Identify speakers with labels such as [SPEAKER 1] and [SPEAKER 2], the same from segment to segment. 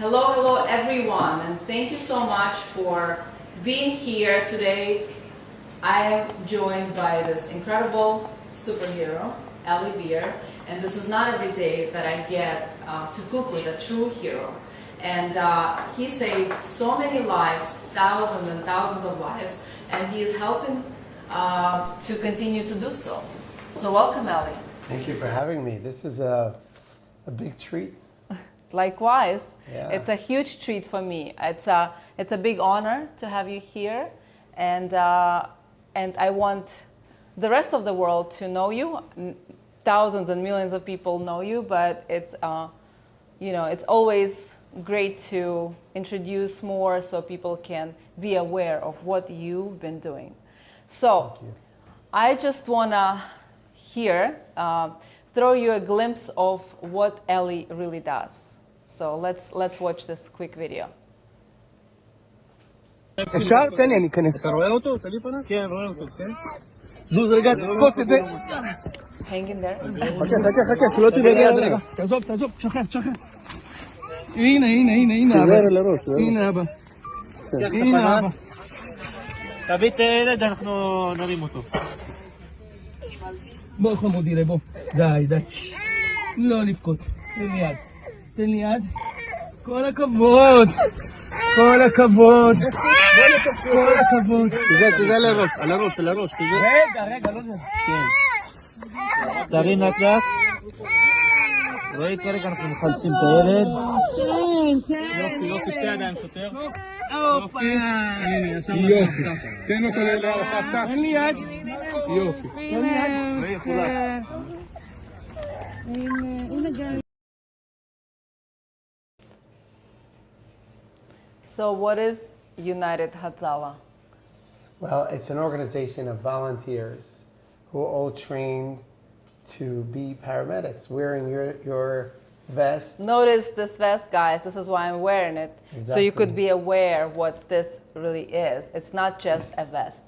[SPEAKER 1] Hello everyone, and thank you so much for being here today. I am joined by this incredible superhero, Eli Beer, and this is not every day that I get to cook with a true hero. And he saved so many lives, thousands and thousands of lives, and he is helping to continue to do so. So welcome, Eli.
[SPEAKER 2] Thank you for having me. This is a big treat.
[SPEAKER 1] Likewise,
[SPEAKER 2] Yeah.
[SPEAKER 1] It's a huge treat for me. It's a big honor to have you here, and I want the rest of the world to know you. Thousands and millions of people know you, but it's it's always great to introduce more so people can be aware of what you've been doing. So, I just wanna throw you a glimpse of what Eli really does. So let's watch this quick video.
[SPEAKER 3] אפשר? תן לי, אני אכנס. אתה רואה אותו? תביא פנס? כן, רואה אותו, כן? זוז רגע, תפוס את זה.
[SPEAKER 1] Hang in there.
[SPEAKER 3] חכה, שלא תירגע רגע. תעזוב, שחרר. הנה אבא. הנה אבא.
[SPEAKER 4] תביא את הילד, אנחנו נרים אותו.
[SPEAKER 3] בוא חמודי, בוא. די. לא לבכות. תן לי יד. כל הכבוד.
[SPEAKER 4] תזה לראש, על הראש.
[SPEAKER 3] רגע, לא יודע.
[SPEAKER 4] כן. תרים לאט. רואי, כרגע אנחנו מחלצים את הילד. יופי, שתי ידיים שוטר.
[SPEAKER 3] יופי. תן אותו לסבתא. תן לי יד. יופי.
[SPEAKER 1] הנה גיא. So what is United Hatzalah?
[SPEAKER 2] Well, it's an organization of volunteers who are all trained to be paramedics, wearing your vest.
[SPEAKER 1] Notice this vest, guys. This is why I'm wearing it.
[SPEAKER 2] Exactly.
[SPEAKER 1] So you could be aware what this really is. It's not just a vest.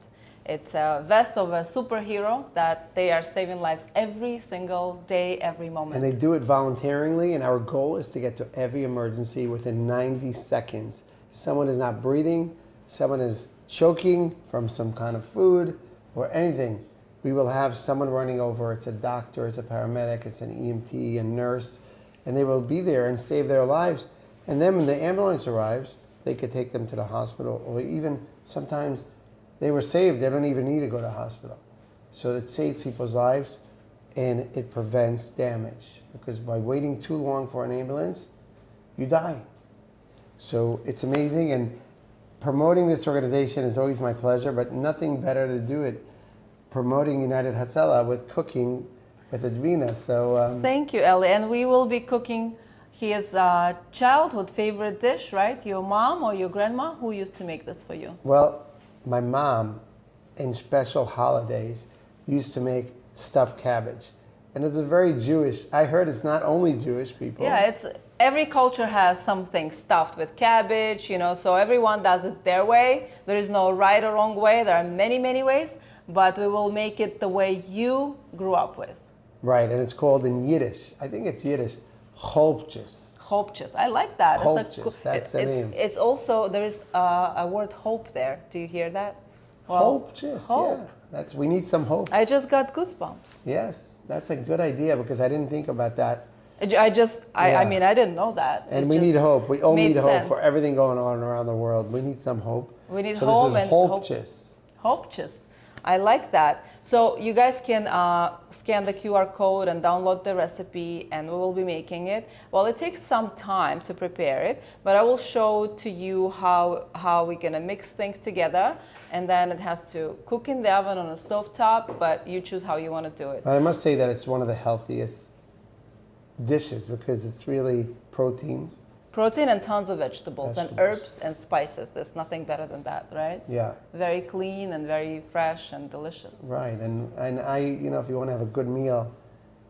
[SPEAKER 1] It's a vest of a superhero that they are saving lives every single day, every moment.
[SPEAKER 2] And they do it voluntarily, and our goal is to get to every emergency within 90 seconds. Someone is not breathing, someone is choking from some kind of food or anything. We will have someone running over. It's a doctor, it's a paramedic, it's an EMT, a nurse, and they will be there and save their lives. And then when the ambulance arrives, they could take them to the hospital, or even sometimes they were saved, they don't even need to go to the hospital. So it saves people's lives and it prevents damage, because by waiting too long for an ambulance, you die. So it's amazing, and promoting this organization is always my pleasure, but nothing better to do it promoting United Hatzalah with cooking with Edvina. So
[SPEAKER 1] thank you, Eli. And we will be cooking his childhood favorite dish, right? Your mom or your grandma, who used to make this for you?
[SPEAKER 2] Well, my mom, in special holidays, used to make stuffed cabbage. And it's a very Jewish, I heard it's not only Jewish people.
[SPEAKER 1] Yeah, every culture has something stuffed with cabbage, so everyone does it their way. There is no right or wrong way. There are many, many ways, but we will make it the way you grew up with.
[SPEAKER 2] Right, and it's called in Yiddish, I think it's Yiddish, cholpjes.
[SPEAKER 1] Hopches. I like that.
[SPEAKER 2] Hopches, that's the name.
[SPEAKER 1] It's also, there is a word hope there. Do you hear that?
[SPEAKER 2] Hopjes,
[SPEAKER 1] hope.
[SPEAKER 2] Yeah. We need some hope.
[SPEAKER 1] I just got goosebumps.
[SPEAKER 2] Yes, that's a good idea, because I didn't think about that.
[SPEAKER 1] I mean, I didn't know that.
[SPEAKER 2] And we need hope. We all need hope
[SPEAKER 1] sense.
[SPEAKER 2] for everything going on around the world. We need some hope.
[SPEAKER 1] We need
[SPEAKER 2] so
[SPEAKER 1] hope
[SPEAKER 2] this is
[SPEAKER 1] and
[SPEAKER 2] hopjes.
[SPEAKER 1] Hopjes. I like that. So you guys can scan the QR code and download the recipe, and we will be making it. Well, it takes some time to prepare it, but I will show to you how we're gonna mix things together, and then it has to cook in the oven on a stovetop, but you choose how you want to do it.
[SPEAKER 2] But I must say that it's one of the healthiest dishes, because it's really protein.
[SPEAKER 1] Protein and tons of vegetables and herbs and spices. There's nothing better than that, right?
[SPEAKER 2] Yeah.
[SPEAKER 1] Very clean and very fresh and delicious.
[SPEAKER 2] Right, and I, if you want to have a good meal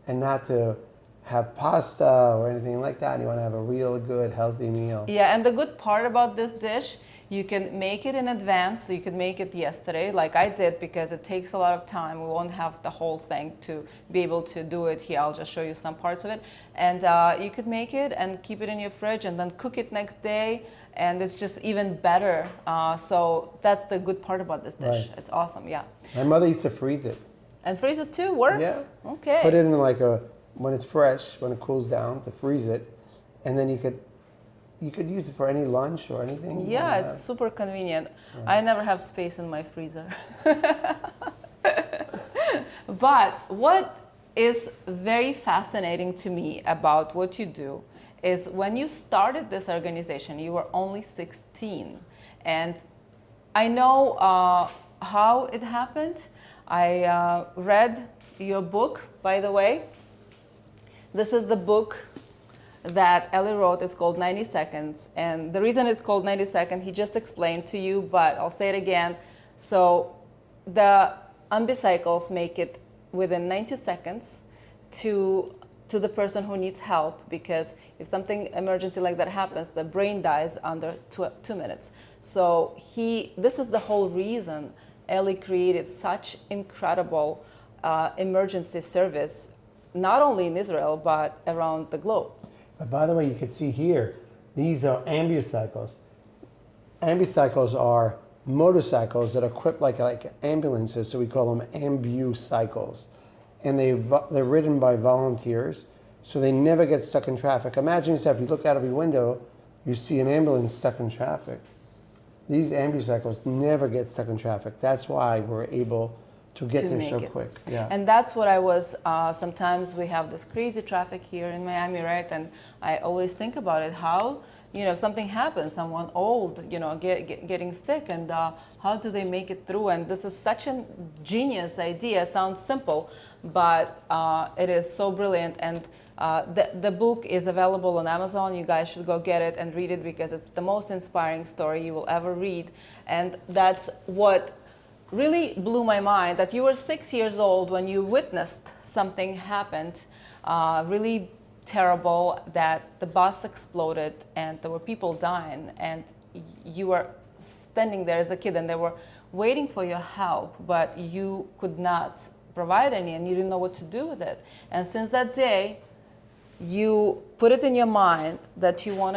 [SPEAKER 2] and not to have pasta or anything like that, and you want to have a real good healthy meal.
[SPEAKER 1] Yeah, and the good part about this dish You can make it in advance, so you could make it yesterday, like I did, because it takes a lot of time. We won't have the whole thing to be able to do it here. I'll just show you some parts of it. And you could make it and keep it in your fridge and then cook it next day, and it's just even better. So that's the good part about this dish.
[SPEAKER 2] Right.
[SPEAKER 1] It's awesome, yeah.
[SPEAKER 2] My mother used to freeze it.
[SPEAKER 1] And freeze it too, works?
[SPEAKER 2] Yeah.
[SPEAKER 1] Okay.
[SPEAKER 2] Put it in like when it's fresh, when it cools down, to freeze it, and then you could use it for any lunch or anything.
[SPEAKER 1] Yeah, it's super convenient. Right. I never have space in my freezer. But what is very fascinating to me about what you do is when you started this organization, you were only 16. And I know how it happened. I read your book, by the way. This is the book that Eli wrote. It's called 90 Seconds. And the reason it's called 90 Seconds, he just explained to you, but I'll say it again. So the ambucycles make it within 90 seconds to the person who needs help, because if something emergency like that happens, the brain dies under 2 minutes. So this is the whole reason Eli created such incredible emergency service, not only in Israel, but around the globe.
[SPEAKER 2] But by the way, you can see here, these are ambucycles. Ambucycles are motorcycles that are equipped like ambulances, so we call them ambucycles. And they're ridden by volunteers, so they never get stuck in traffic. Imagine yourself, you look out of your window, you see an ambulance stuck in traffic. These ambucycles never get stuck in traffic. That's why we're able to get there so quick. Yeah.
[SPEAKER 1] And that's what I was, sometimes we have this crazy traffic here in Miami, right? And I always think about it, how, something happens, someone old, getting sick, and how do they make it through? And this is such a genius idea. Sounds simple, but it is so brilliant. And the book is available on Amazon. You guys should go get it and read it, because it's the most inspiring story you will ever read. And that's what really blew my mind, that you were 6 years old when you witnessed something happened, really terrible, that the bus exploded and there were people dying, and you were standing there as a kid and they were waiting for your help, but you could not provide any and you didn't know what to do with it. And since that day, you put it in your mind that you want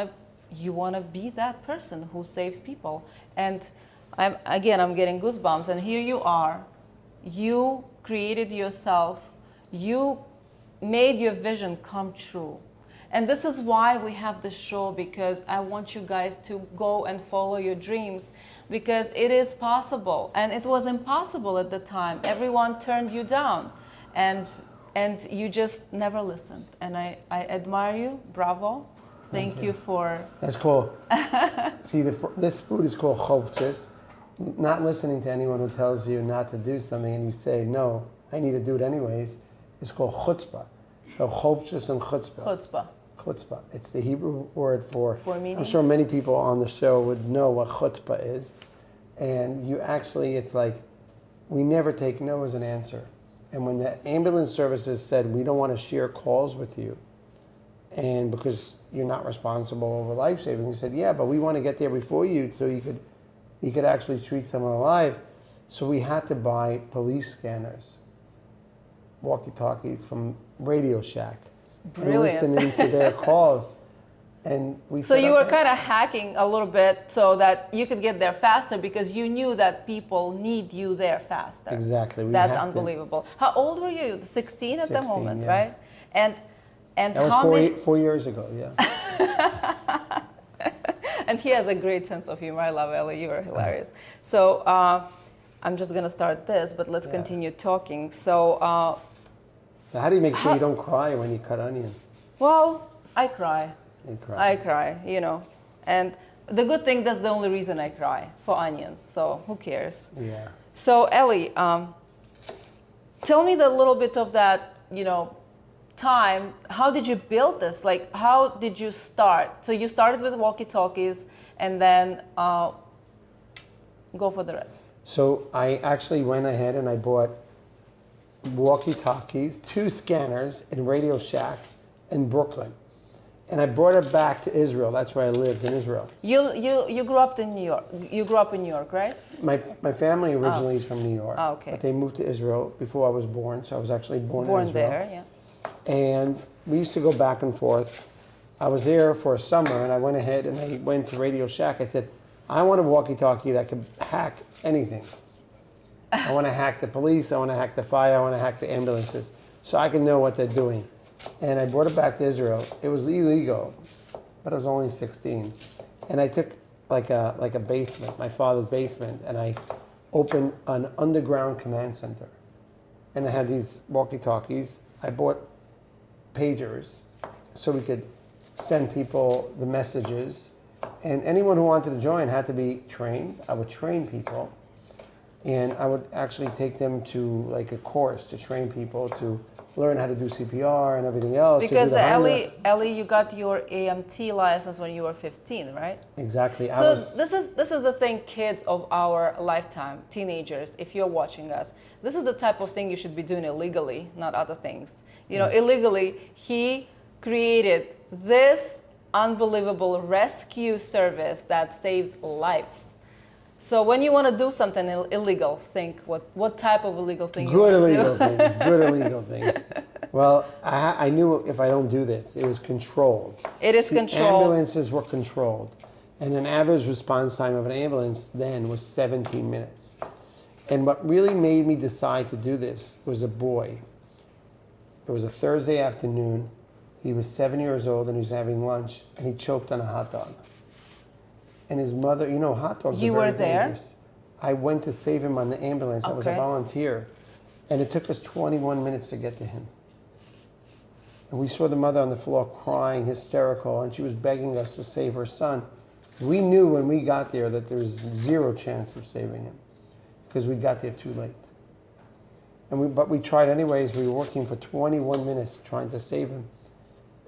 [SPEAKER 1] to be that person who saves people. And I'm getting goosebumps, and here you are. You created yourself. You made your vision come true. And this is why we have this show, because I want you guys to go and follow your dreams, because it is possible. And it was impossible at the time. Everyone turned you down, and you just never listened. And I admire you. Bravo. Thank you for...
[SPEAKER 2] That's cool. See, this food is called chopches. Not listening to anyone who tells you not to do something and you say, no, I need to do it anyways, is called chutzpah. So chopches and chutzpah.
[SPEAKER 1] Chutzpah.
[SPEAKER 2] Chutzpah. It's the Hebrew word for
[SPEAKER 1] meaning?
[SPEAKER 2] I'm sure many people on the show would know what chutzpah is. And it's like, we never take no as an answer. And when the ambulance services said, we don't want to share calls with you, and because you're not responsible over life-saving, we said, yeah, but we want to get there before you, so you could actually treat someone alive. So we had to buy police scanners, walkie-talkies from Radio Shack.
[SPEAKER 1] Brilliant.
[SPEAKER 2] And listening to their calls. And
[SPEAKER 1] so you were kind of hacking a little bit so that you could get there faster, because you knew that people need you there faster.
[SPEAKER 2] Exactly.
[SPEAKER 1] That's unbelievable. How old were you? 16 at the moment,
[SPEAKER 2] yeah.
[SPEAKER 1] Right? And
[SPEAKER 2] that was 4 years ago, yeah.
[SPEAKER 1] And he has a great sense of humor. I love Eli. You are hilarious. So I'm just going to start this, but let's continue talking. So
[SPEAKER 2] how do you make sure you don't cry when you cut onions?
[SPEAKER 1] Well, I cry.
[SPEAKER 2] You cry.
[SPEAKER 1] I cry, And the good thing, that's the only reason I cry, for onions. So who cares?
[SPEAKER 2] Yeah.
[SPEAKER 1] So Eli, tell me a little bit of that, time. How did you build this? Like, how did you start? So you started with walkie-talkies, and then go for the rest.
[SPEAKER 2] So I actually went ahead and I bought walkie-talkies, 2 scanners in Radio Shack in Brooklyn. And I brought her back to Israel. That's where I lived, in Israel.
[SPEAKER 1] You grew up in New York. You grew up in New York, right?
[SPEAKER 2] My family originally is from New York.
[SPEAKER 1] Oh, okay.
[SPEAKER 2] But they moved to Israel before I was born, so I was actually born in Israel.
[SPEAKER 1] There, yeah.
[SPEAKER 2] And we used to go back and forth. I was there for a summer, and I went ahead and I went to Radio Shack. I said, I want a walkie-talkie that could hack anything. I want to hack the police. I want to hack the fire. I want to hack the ambulances, so I can know what they're doing. And I brought it back to Israel. It was illegal, but I was only 16. And I took like a basement, my father's basement, and I opened an underground command center. And I had these walkie-talkies. I bought pagers so we could send people the messages. And anyone who wanted to join had to be trained. I would train people. And I would actually take them to like a course to train people to learn how to do CPR and everything else.
[SPEAKER 1] Because Eli, you got your AMT license when you were 15, right?
[SPEAKER 2] Exactly.
[SPEAKER 1] So this is the thing, kids of our lifetime, teenagers, if you're watching us, this is the type of thing you should be doing illegally, not other things. You know, illegally, he created this unbelievable rescue service that saves lives. So when you want to do something illegal, think what type of illegal thing you want to do.
[SPEAKER 2] Good illegal things. Well, I knew if I don't do this, it was controlled.
[SPEAKER 1] It is controlled.
[SPEAKER 2] Ambulances were controlled. And an average response time of an ambulance then was 17 minutes. And what really made me decide to do this was a boy. It was a Thursday afternoon. He was 7 years old and he was having lunch and he choked on a hot dog. And his mother, you know, hot dogs are very dangerous. I went to save him on the ambulance. I was a volunteer. And it took us 21 minutes to get to him. And we saw the mother on the floor crying, hysterical, and she was begging us to save her son. We knew when we got there that there was zero chance of saving him because we got there too late. But we tried anyways. We were working for 21 minutes trying to save him.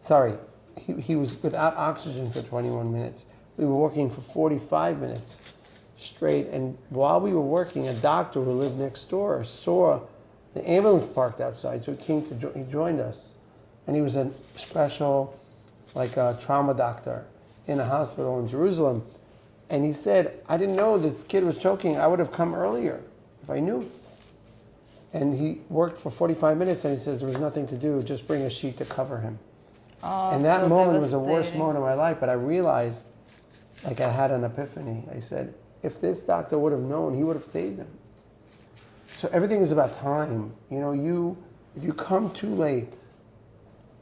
[SPEAKER 2] Sorry, he was without oxygen for 21 minutes. We were working for 45 minutes straight. And while we were working, a doctor who lived next door saw the ambulance parked outside. So he joined us. And he was a special, like a trauma doctor in a hospital in Jerusalem. And he said, I didn't know this kid was choking. I would have come earlier if I knew. And he worked for 45 minutes and he says there was nothing to do, just bring a sheet to cover him.
[SPEAKER 1] Oh,
[SPEAKER 2] and that
[SPEAKER 1] so
[SPEAKER 2] moment was the worst moment of my life, but I realized, like I had an epiphany. I said, if this doctor would have known, he would have saved him. So everything is about time. You know, if you come too late,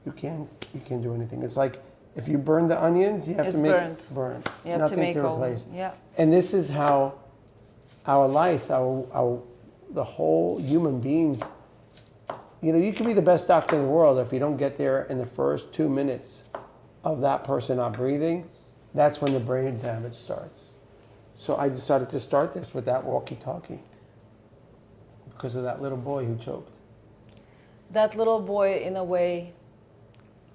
[SPEAKER 2] you can't do anything. It's like if you burn the onions, you have to make it burn.
[SPEAKER 1] You have
[SPEAKER 2] Nothing
[SPEAKER 1] to make
[SPEAKER 2] replace.
[SPEAKER 1] Yeah.
[SPEAKER 2] And this is how our life, the whole human beings, you know, you can be the best doctor in the world if you don't get there in the first 2 minutes of that person not breathing. That's when the brain damage starts. So I decided to start this with that walkie-talkie because of that little boy who choked.
[SPEAKER 1] That little boy, in a way,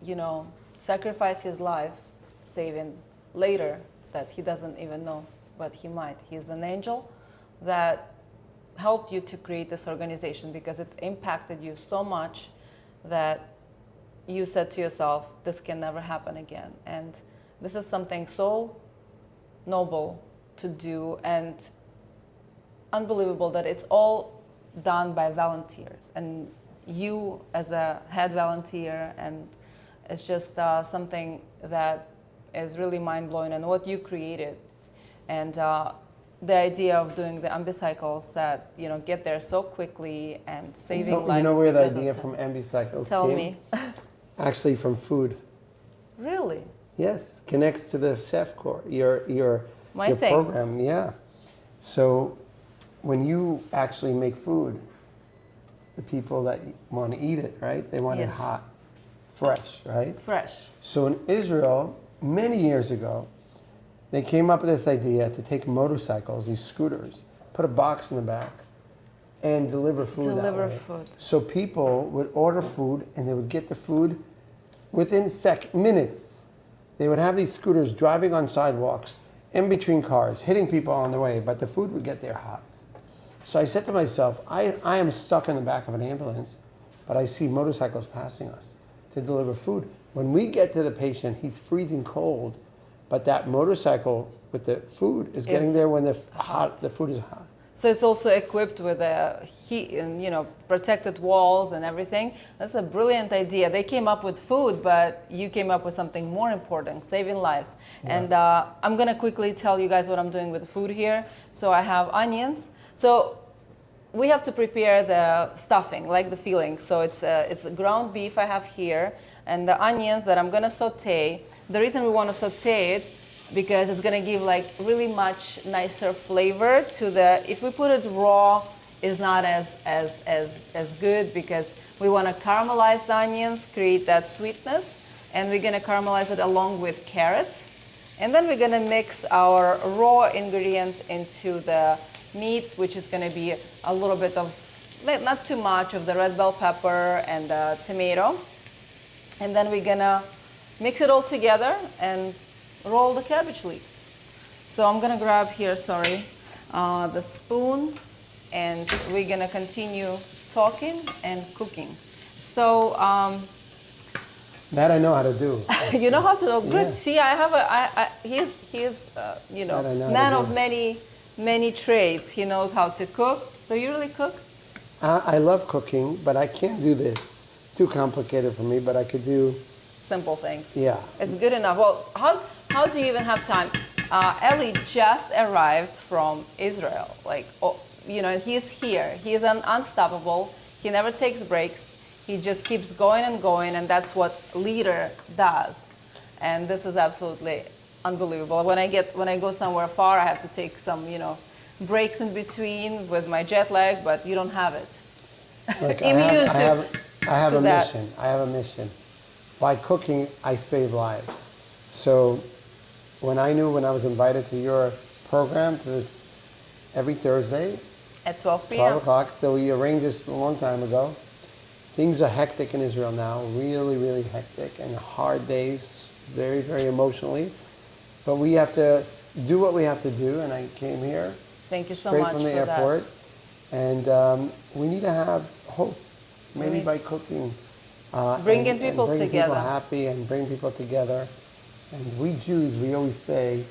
[SPEAKER 1] you know, sacrificed his life, saving later that he doesn't even know, but he might. He's an angel that helped you to create this organization because it impacted you so much that you said to yourself, this can never happen again. And this is something so noble to do and unbelievable that it's all done by volunteers. And you as a head volunteer, and it's just something that is really mind-blowing, and what you created. And the idea of doing the ambucycles that, you know, get there so quickly and saving lives.
[SPEAKER 2] You know where the idea from ambucycles
[SPEAKER 1] Tell
[SPEAKER 2] came?
[SPEAKER 1] me.
[SPEAKER 2] Actually from food.
[SPEAKER 1] Really?
[SPEAKER 2] Yes, connects to the chef corps, your
[SPEAKER 1] thing.
[SPEAKER 2] program. Yeah. So when you actually make food, the people that want to eat it, right? They want it hot, fresh, right?
[SPEAKER 1] Fresh.
[SPEAKER 2] So in Israel, many years ago, they came up with this idea to take motorcycles, these scooters, put a box in the back, and deliver food that way.
[SPEAKER 1] Food.
[SPEAKER 2] So people would order food, and they would get the food within minutes. They would have these scooters driving on sidewalks, in between cars, hitting people on the way, but the food would get there hot. So I said to myself, I am stuck in the back of an ambulance, but I see motorcycles passing us. to deliver food. When we get to the patient, he's freezing cold, but that motorcycle with the food is getting there when the food is hot.
[SPEAKER 1] So it's also equipped with a heat and, you know, protected walls and everything. That's a brilliant idea. They came up with food, but you came up with something more important, saving lives. Yeah. And I'm gonna quickly tell you guys what I'm doing with the food here. So I have onions. So we have to prepare the stuffing, like the filling. So it's ground beef I have here, and the onions that I'm gonna saute. The reason we wanna saute it, because it's gonna give like really much nicer flavor to the, if we put it raw, it's not as good, because we wanna caramelize the onions, create that sweetness, and we're gonna caramelize it along with carrots. And then we're gonna mix our raw ingredients into the meat, which is gonna be a little bit of, not too much of the red bell pepper and the tomato. And then we're gonna mix it all together and roll the cabbage leaves. So I'm gonna grab here, the spoon, and we're gonna continue talking and cooking. So
[SPEAKER 2] that I know how to do.
[SPEAKER 1] you know how to do? Good.
[SPEAKER 2] Yeah.
[SPEAKER 1] See, I have he's you know, man of many trades. He knows how to cook. So you really cook?
[SPEAKER 2] I love cooking, but I can't do this. Too complicated for me, but I could do
[SPEAKER 1] simple things.
[SPEAKER 2] Yeah.
[SPEAKER 1] It's good enough. Well, how do you even have time? Eli just arrived from Israel. Like, you know, he's here. He is unstoppable. He never takes breaks. He just keeps going and going, and that's what leader does. And this is absolutely unbelievable. When I go somewhere far, I have to take some, you know, breaks in between with my jet lag, but you don't have it.
[SPEAKER 2] Like I have a mission. I have a mission. By cooking, I save lives. So when I was invited to your program, to this every Thursday
[SPEAKER 1] at 12 p.m.
[SPEAKER 2] 12 o'clock, so we arranged this a long time ago. Things are hectic in Israel now, really, really hectic, and hard days, very, very emotionally. But we have to do what we have to do, and I came here.
[SPEAKER 1] Thank you so much
[SPEAKER 2] from the
[SPEAKER 1] for
[SPEAKER 2] airport, and we need to have hope, maybe by cooking.
[SPEAKER 1] Bringing people
[SPEAKER 2] bring
[SPEAKER 1] together.
[SPEAKER 2] People happy and bring people together. And we Jews, we always say,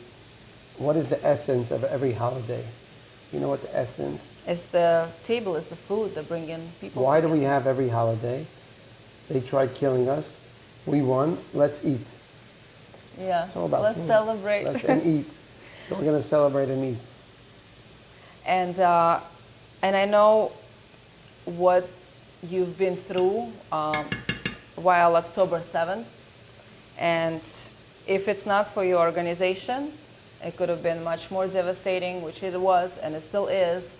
[SPEAKER 2] what is the essence of every holiday? You know what the essence?
[SPEAKER 1] It's the table, it's the food that bring in people
[SPEAKER 2] Why
[SPEAKER 1] together.
[SPEAKER 2] do we have every holiday? They tried killing us. We won. Let's eat.
[SPEAKER 1] Yeah.
[SPEAKER 2] It's all about
[SPEAKER 1] Let's
[SPEAKER 2] food.
[SPEAKER 1] celebrate.
[SPEAKER 2] And eat. So we're going to celebrate and eat.
[SPEAKER 1] And I know what you've been through while October 7th. And if it's not for your organization, it could have been much more devastating, which it was, and it still is.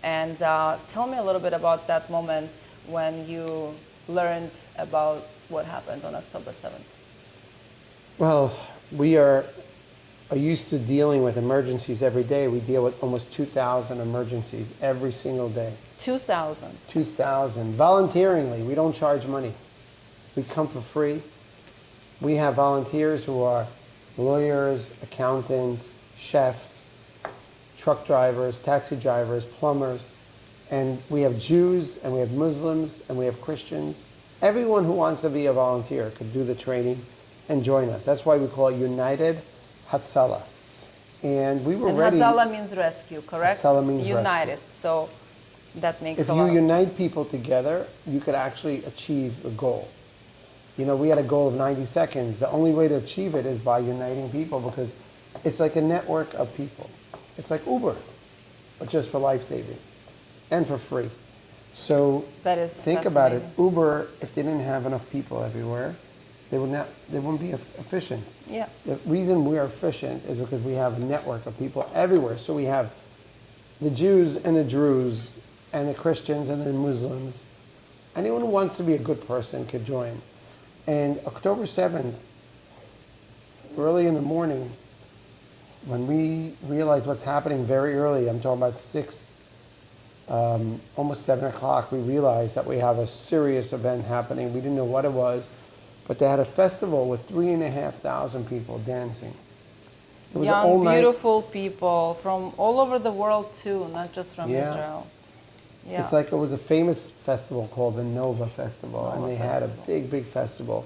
[SPEAKER 1] And tell me a little bit about that moment when you learned about what happened on October 7th.
[SPEAKER 2] Well, we are used to dealing with emergencies every day. We deal with almost 2,000 emergencies every single day.
[SPEAKER 1] 2,000?
[SPEAKER 2] 2,000. Volunteeringly. We don't charge money. We come for free. We have volunteers who are lawyers, accountants, chefs, truck drivers, taxi drivers, plumbers, and we have Jews, and we have Muslims, and we have Christians. Everyone who wants to be a volunteer could do the training and join us. That's why we call it United Hatzalah. And we were ready.
[SPEAKER 1] Hatzalah means rescue, correct?
[SPEAKER 2] Hatzalah means
[SPEAKER 1] United.
[SPEAKER 2] rescue.
[SPEAKER 1] So that makes
[SPEAKER 2] if
[SPEAKER 1] a lot of
[SPEAKER 2] you
[SPEAKER 1] sense.
[SPEAKER 2] unite people together, you could actually achieve a goal. You know, we had a goal of 90 seconds. The only way to achieve it is by uniting people, because it's like a network of people. It's like Uber, but just for life-saving and for free. So
[SPEAKER 1] that is
[SPEAKER 2] think about it. Uber, if they didn't have enough people everywhere, they wouldn't be efficient.
[SPEAKER 1] Yeah.
[SPEAKER 2] The reason we are efficient is because we have a network of people everywhere. So we have the Jews and the Druze and the Christians and the Muslims. Anyone who wants to be a good person could join. And October 7th, early in the morning, when we realized what's happening very early, I'm talking about 6, almost 7 o'clock, we realized that we have a serious event happening. We didn't know what it was, but they had a festival with 3,500 people dancing. It was
[SPEAKER 1] young, beautiful people from all over the world too, not just from
[SPEAKER 2] Yeah.
[SPEAKER 1] Israel. Yeah.
[SPEAKER 2] It's like it was a famous festival called the Nova Festival, and they had a big festival.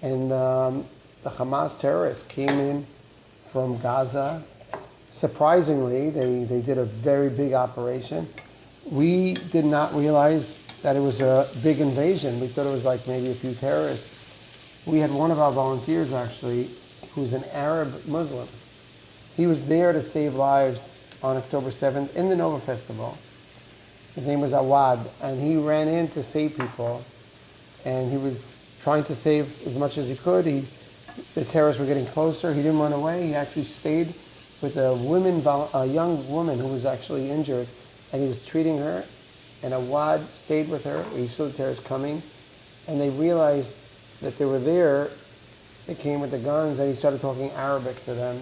[SPEAKER 2] And the Hamas terrorists came in from Gaza. Surprisingly, they did a very big operation. We did not realize that it was a big invasion. We thought it was like maybe a few terrorists. We had one of our volunteers actually, who's an Arab Muslim. He was there to save lives on October 7th in the Nova Festival. His name was Awad, and he ran in to save people, and he was trying to save as much as he could. The terrorists were getting closer. He didn't run away. He actually stayed with a young woman who was actually injured, and he was treating her, and Awad stayed with her. He saw the terrorists coming, and they realized that they were there. They came with the guns, and he started talking Arabic to them.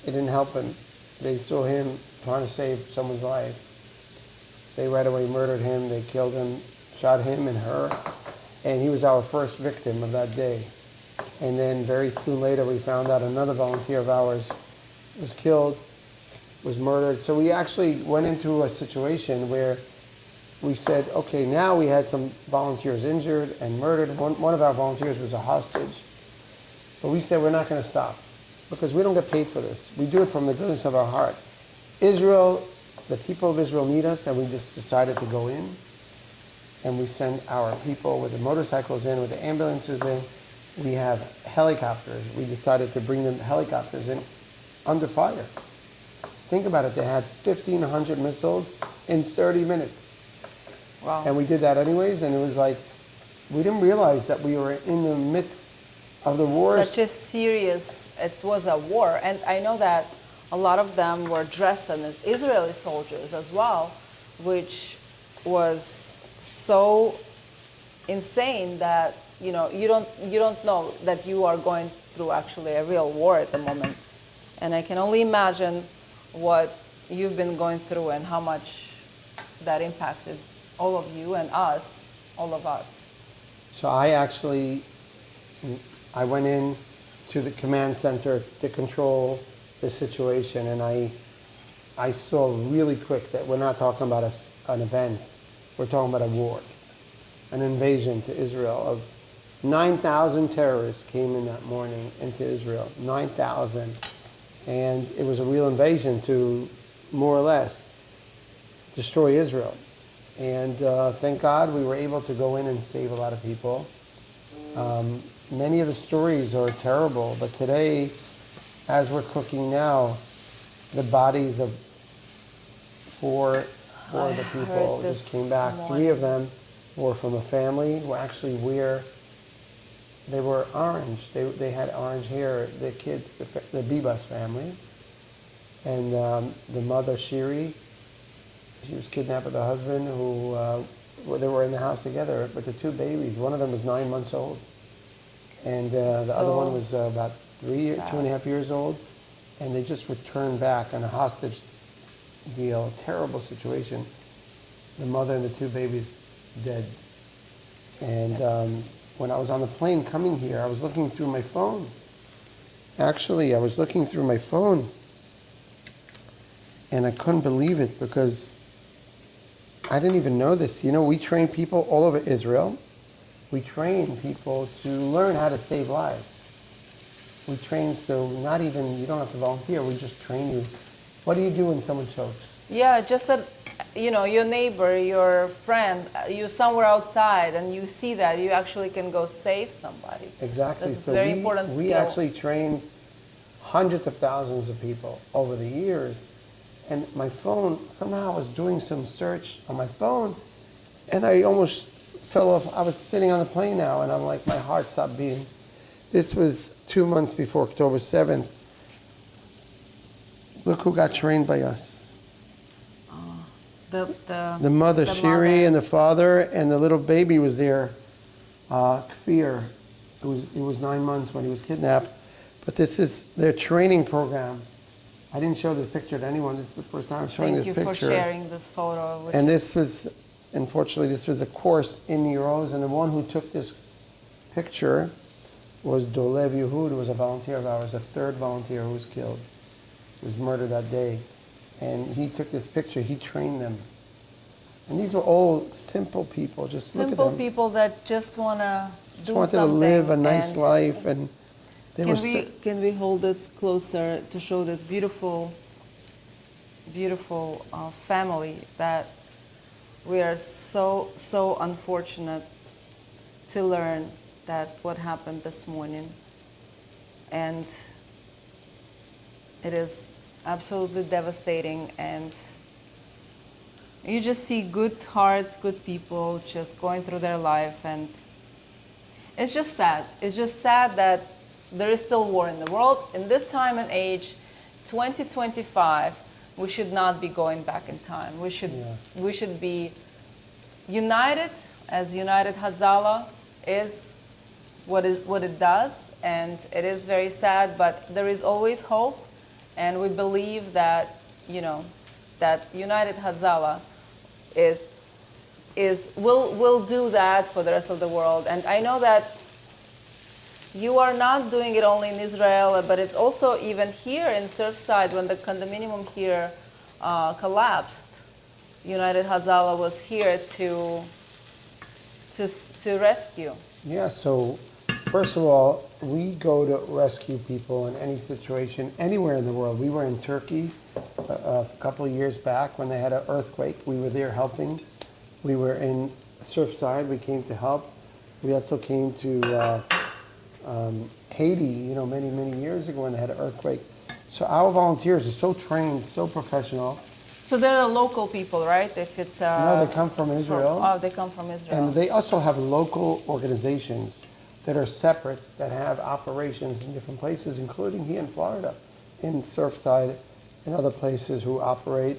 [SPEAKER 2] It didn't help him. They saw him trying to save someone's life. They right away murdered him. They killed him, shot him and her, and he was our first victim of that day. And then very soon later, we found out another volunteer of ours was killed, was murdered. So we actually went into a situation where we said, okay, now we had some volunteers injured and murdered. One of our volunteers was a hostage. But we said, we're not going to stop because we don't get paid for this. We do it from the goodness of our heart. Israel, the people of Israel need us, and we just decided to go in. And we send our people with the motorcycles in, with the ambulances in. We have helicopters. We decided to bring them helicopters in under fire. Think about it. They had 1,500 missiles in 30 minutes.
[SPEAKER 1] Wow.
[SPEAKER 2] And we did that anyways, and it was like, we didn't realize that we were in the midst of the war.
[SPEAKER 1] Such a serious, it was a war. And I know that a lot of them were dressed as Israeli soldiers as well, which was so insane that you don't know that you are going through actually a real war at the moment. And I can only imagine what you've been going through and how much that impacted all of you and us, all of us.
[SPEAKER 2] So I went in to the command center to control the situation, and I saw really quick that we're not talking about an event. We're talking about a war, an invasion to Israel. Of 9,000 terrorists came in that morning into Israel, 9,000. And it was a real invasion to more or less destroy Israel. And thank God we were able to go in and save a lot of people. Many of the stories are terrible, but today, as we're cooking now, the bodies of four of the people just came back.
[SPEAKER 1] Morning.
[SPEAKER 2] 3 of them were from a family who actually they were orange. They had orange hair. The kids, the Bibas family, and the mother Shiri. She was kidnapped with the husband. They were in the house together, but the 2 babies. One of them was 9 months old, and the other one was about 2.5 years old. And they just returned back on a hostage deal. Terrible situation. The mother and the 2 babies dead. And when I was on the plane coming here, I was looking through my phone. Actually, I was looking through my phone, and I couldn't believe it because I didn't even know this. We train people all over Israel. We train people to learn how to save lives. We train so you don't have to volunteer. We just train you. What do you do when someone chokes?
[SPEAKER 1] Yeah, just that, your neighbor, your friend, you're somewhere outside and you see that, you actually can go save somebody.
[SPEAKER 2] Exactly.
[SPEAKER 1] This is very important skill.
[SPEAKER 2] We actually train hundreds of thousands of people over the years. And my phone, somehow I was doing some search on my phone, and I almost fell off. I was sitting on the plane now, and I'm like, my heart stopped beating. This was 2 months before October 7th. Look who got trained by us. The mother, Shiri, and the father, and the little baby was there, Kfir. He was 9 months when he was kidnapped. But this is their training program. I didn't show this picture to anyone. This is the first time I'm showing this picture.
[SPEAKER 1] Thank you for sharing this photo.
[SPEAKER 2] Unfortunately, this was a course in euros, and the one who took this picture was Dolev Yehud, who was a volunteer of ours, a 3rd volunteer who was killed. He was murdered that day. And he took this picture. He trained them And these were all simple people. Just look at
[SPEAKER 1] Simple
[SPEAKER 2] them.
[SPEAKER 1] people that just want to
[SPEAKER 2] Just
[SPEAKER 1] do
[SPEAKER 2] wanted
[SPEAKER 1] something.
[SPEAKER 2] to live a nice
[SPEAKER 1] and
[SPEAKER 2] life, and they were.
[SPEAKER 1] Can we hold this closer to show this beautiful family that we are so unfortunate to learn that what happened this morning, and it is absolutely devastating. And you just see good hearts, good people just going through their life, and it's just sad. It's just sad that there is still war in the world. In this time and age, 2025, we should not be going back in time. We should be united, as United Hatzalah is what it does, and it is very sad, but there is always hope, and we believe that, that United Hatzalah will do that for the rest of the world. And I know that you are not doing it only in Israel, but it's also even here in Surfside. When the condominium here collapsed, United Hatzalah was here to rescue.
[SPEAKER 2] Yeah, so first of all, we go to rescue people in any situation, anywhere in the world. We were in Turkey a couple of years back when they had an earthquake. We were there helping. We were in Surfside. We came to help. We also came to Haiti, many years ago when they had an earthquake. So our volunteers are so trained, so professional.
[SPEAKER 1] So they're local people, right? If it's
[SPEAKER 2] no, they come from Israel.
[SPEAKER 1] They come from Israel.
[SPEAKER 2] And they also have local organizations that are separate, that have operations in different places, including here in Florida, in Surfside and other places, who operate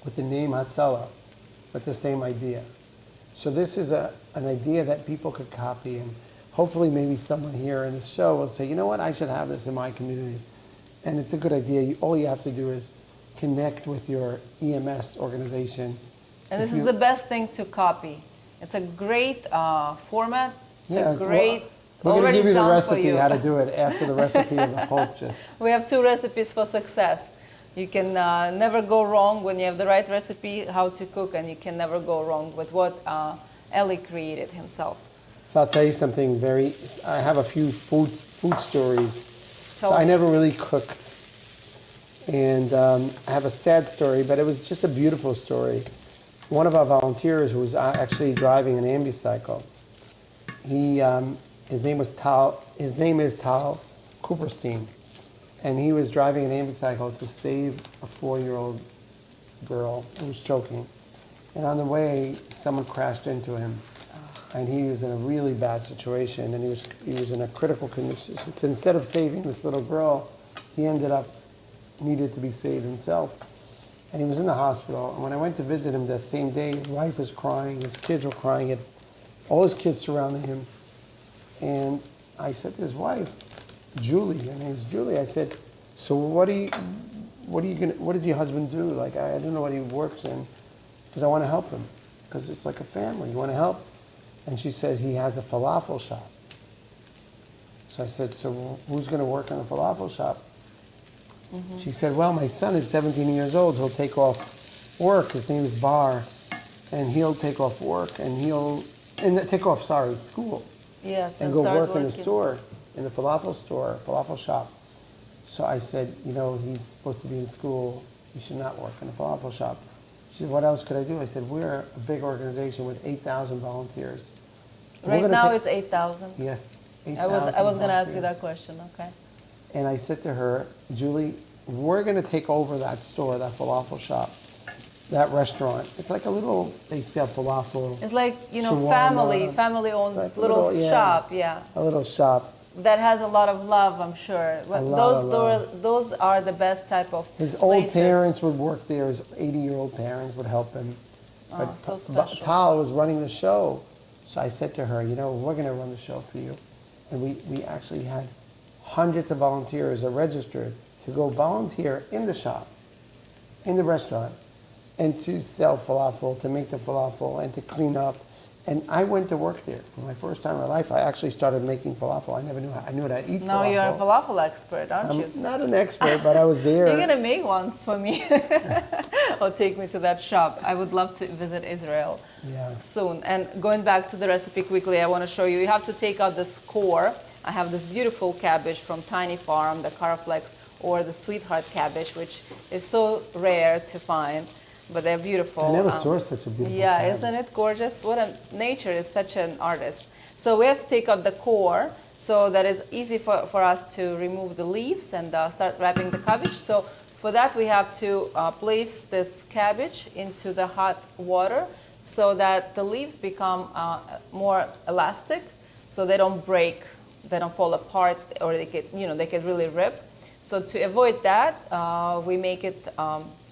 [SPEAKER 2] with the name Hatzalah, with the same idea. So this is an idea that people could copy, and hopefully maybe someone here in the show will say, you know what, I should have this in my community. And it's a good idea. All you have to do is connect with your EMS organization.
[SPEAKER 1] And this is the best thing to copy. It's a great format. It's a great.
[SPEAKER 2] We're going to give you the recipe
[SPEAKER 1] you.
[SPEAKER 2] how to do it after the recipe of the Hope.
[SPEAKER 1] We have 2 recipes for success. You can never go wrong when you have the right recipe how to cook, and you can never go wrong with what Eli created himself.
[SPEAKER 2] So I'll tell you something I have a few food stories.
[SPEAKER 1] Tell
[SPEAKER 2] I
[SPEAKER 1] me.
[SPEAKER 2] never really cooked. And I have a sad story, but it was just a beautiful story. One of our volunteers who was actually driving an ambucycle, his name is Tal Cooperstein, and he was driving an ambucycle to save a 4-year-old girl who was choking. And on the way, someone crashed into him, and he was in a really bad situation, and he was in a critical condition. So instead of saving this little girl, he needed to be saved himself. And he was in the hospital. And when I went to visit him that same day, his wife was crying, his kids were crying, all his kids surrounding him. And I said to his wife, Julie, her name's Julie, I said, so what does your husband do? Like, I don't know what he works in, because I want to help him, because it's like a family, you want to help. And she said, he has a falafel shop. So I said, so who's going to work in the falafel shop? Mm-hmm. She said, well, my son is 17 years old. He'll take off work. His name is Bar. And he'll take off work, and school.
[SPEAKER 1] Yes,
[SPEAKER 2] and go work in the store, in the falafel shop. So I said, he's supposed to be in school. He should not work in a falafel shop. She said, what else could I do? I said, we're a big organization with 8,000 volunteers.
[SPEAKER 1] Right now it's 8,000?
[SPEAKER 2] Yes, 8,000
[SPEAKER 1] I was going to ask you
[SPEAKER 2] volunteers.
[SPEAKER 1] that question, okay.
[SPEAKER 2] And I said to her, Julie, we're going to take over that store, that falafel shop, that restaurant. It's like they sell falafel.
[SPEAKER 1] It's like,
[SPEAKER 2] shawarma,
[SPEAKER 1] family-owned
[SPEAKER 2] like
[SPEAKER 1] little shop, yeah.
[SPEAKER 2] A little shop.
[SPEAKER 1] That has a lot of love, I'm sure. Those are the best type of
[SPEAKER 2] His old
[SPEAKER 1] places.
[SPEAKER 2] parents would work there. His 80-year-old parents would help him.
[SPEAKER 1] Oh, so special.
[SPEAKER 2] Tal was running the show. So I said to her, we're going to run the show for you. And we actually had hundreds of volunteers are registered to go volunteer in the shop, in the restaurant, and to sell falafel, to make the falafel, and to clean up, And I went to work there for my first time in my life. I actually started making falafel. I never knew I knew how to eat
[SPEAKER 1] Now
[SPEAKER 2] falafel.
[SPEAKER 1] you're a falafel expert, aren't you?
[SPEAKER 2] I'm not an expert, but I was there.
[SPEAKER 1] You're gonna make ones for me, or take me to that shop. I would love to visit Israel soon. And going back to the recipe quickly, I want to show you. You have to take out this core. I have this beautiful cabbage from Tiny Farm, the Caraflex or the Sweetheart cabbage, which is so rare to find, but they're beautiful.
[SPEAKER 2] I never saw such a beautiful cabbage.
[SPEAKER 1] Isn't it gorgeous? Nature is such an artist. So we have to take out the core, so that is easy for us to remove the leaves and start wrapping the cabbage. So for that we have to place this cabbage into the hot water so that the leaves become more elastic, so they don't break, they don't fall apart, or they could really rip. So to avoid that, we make it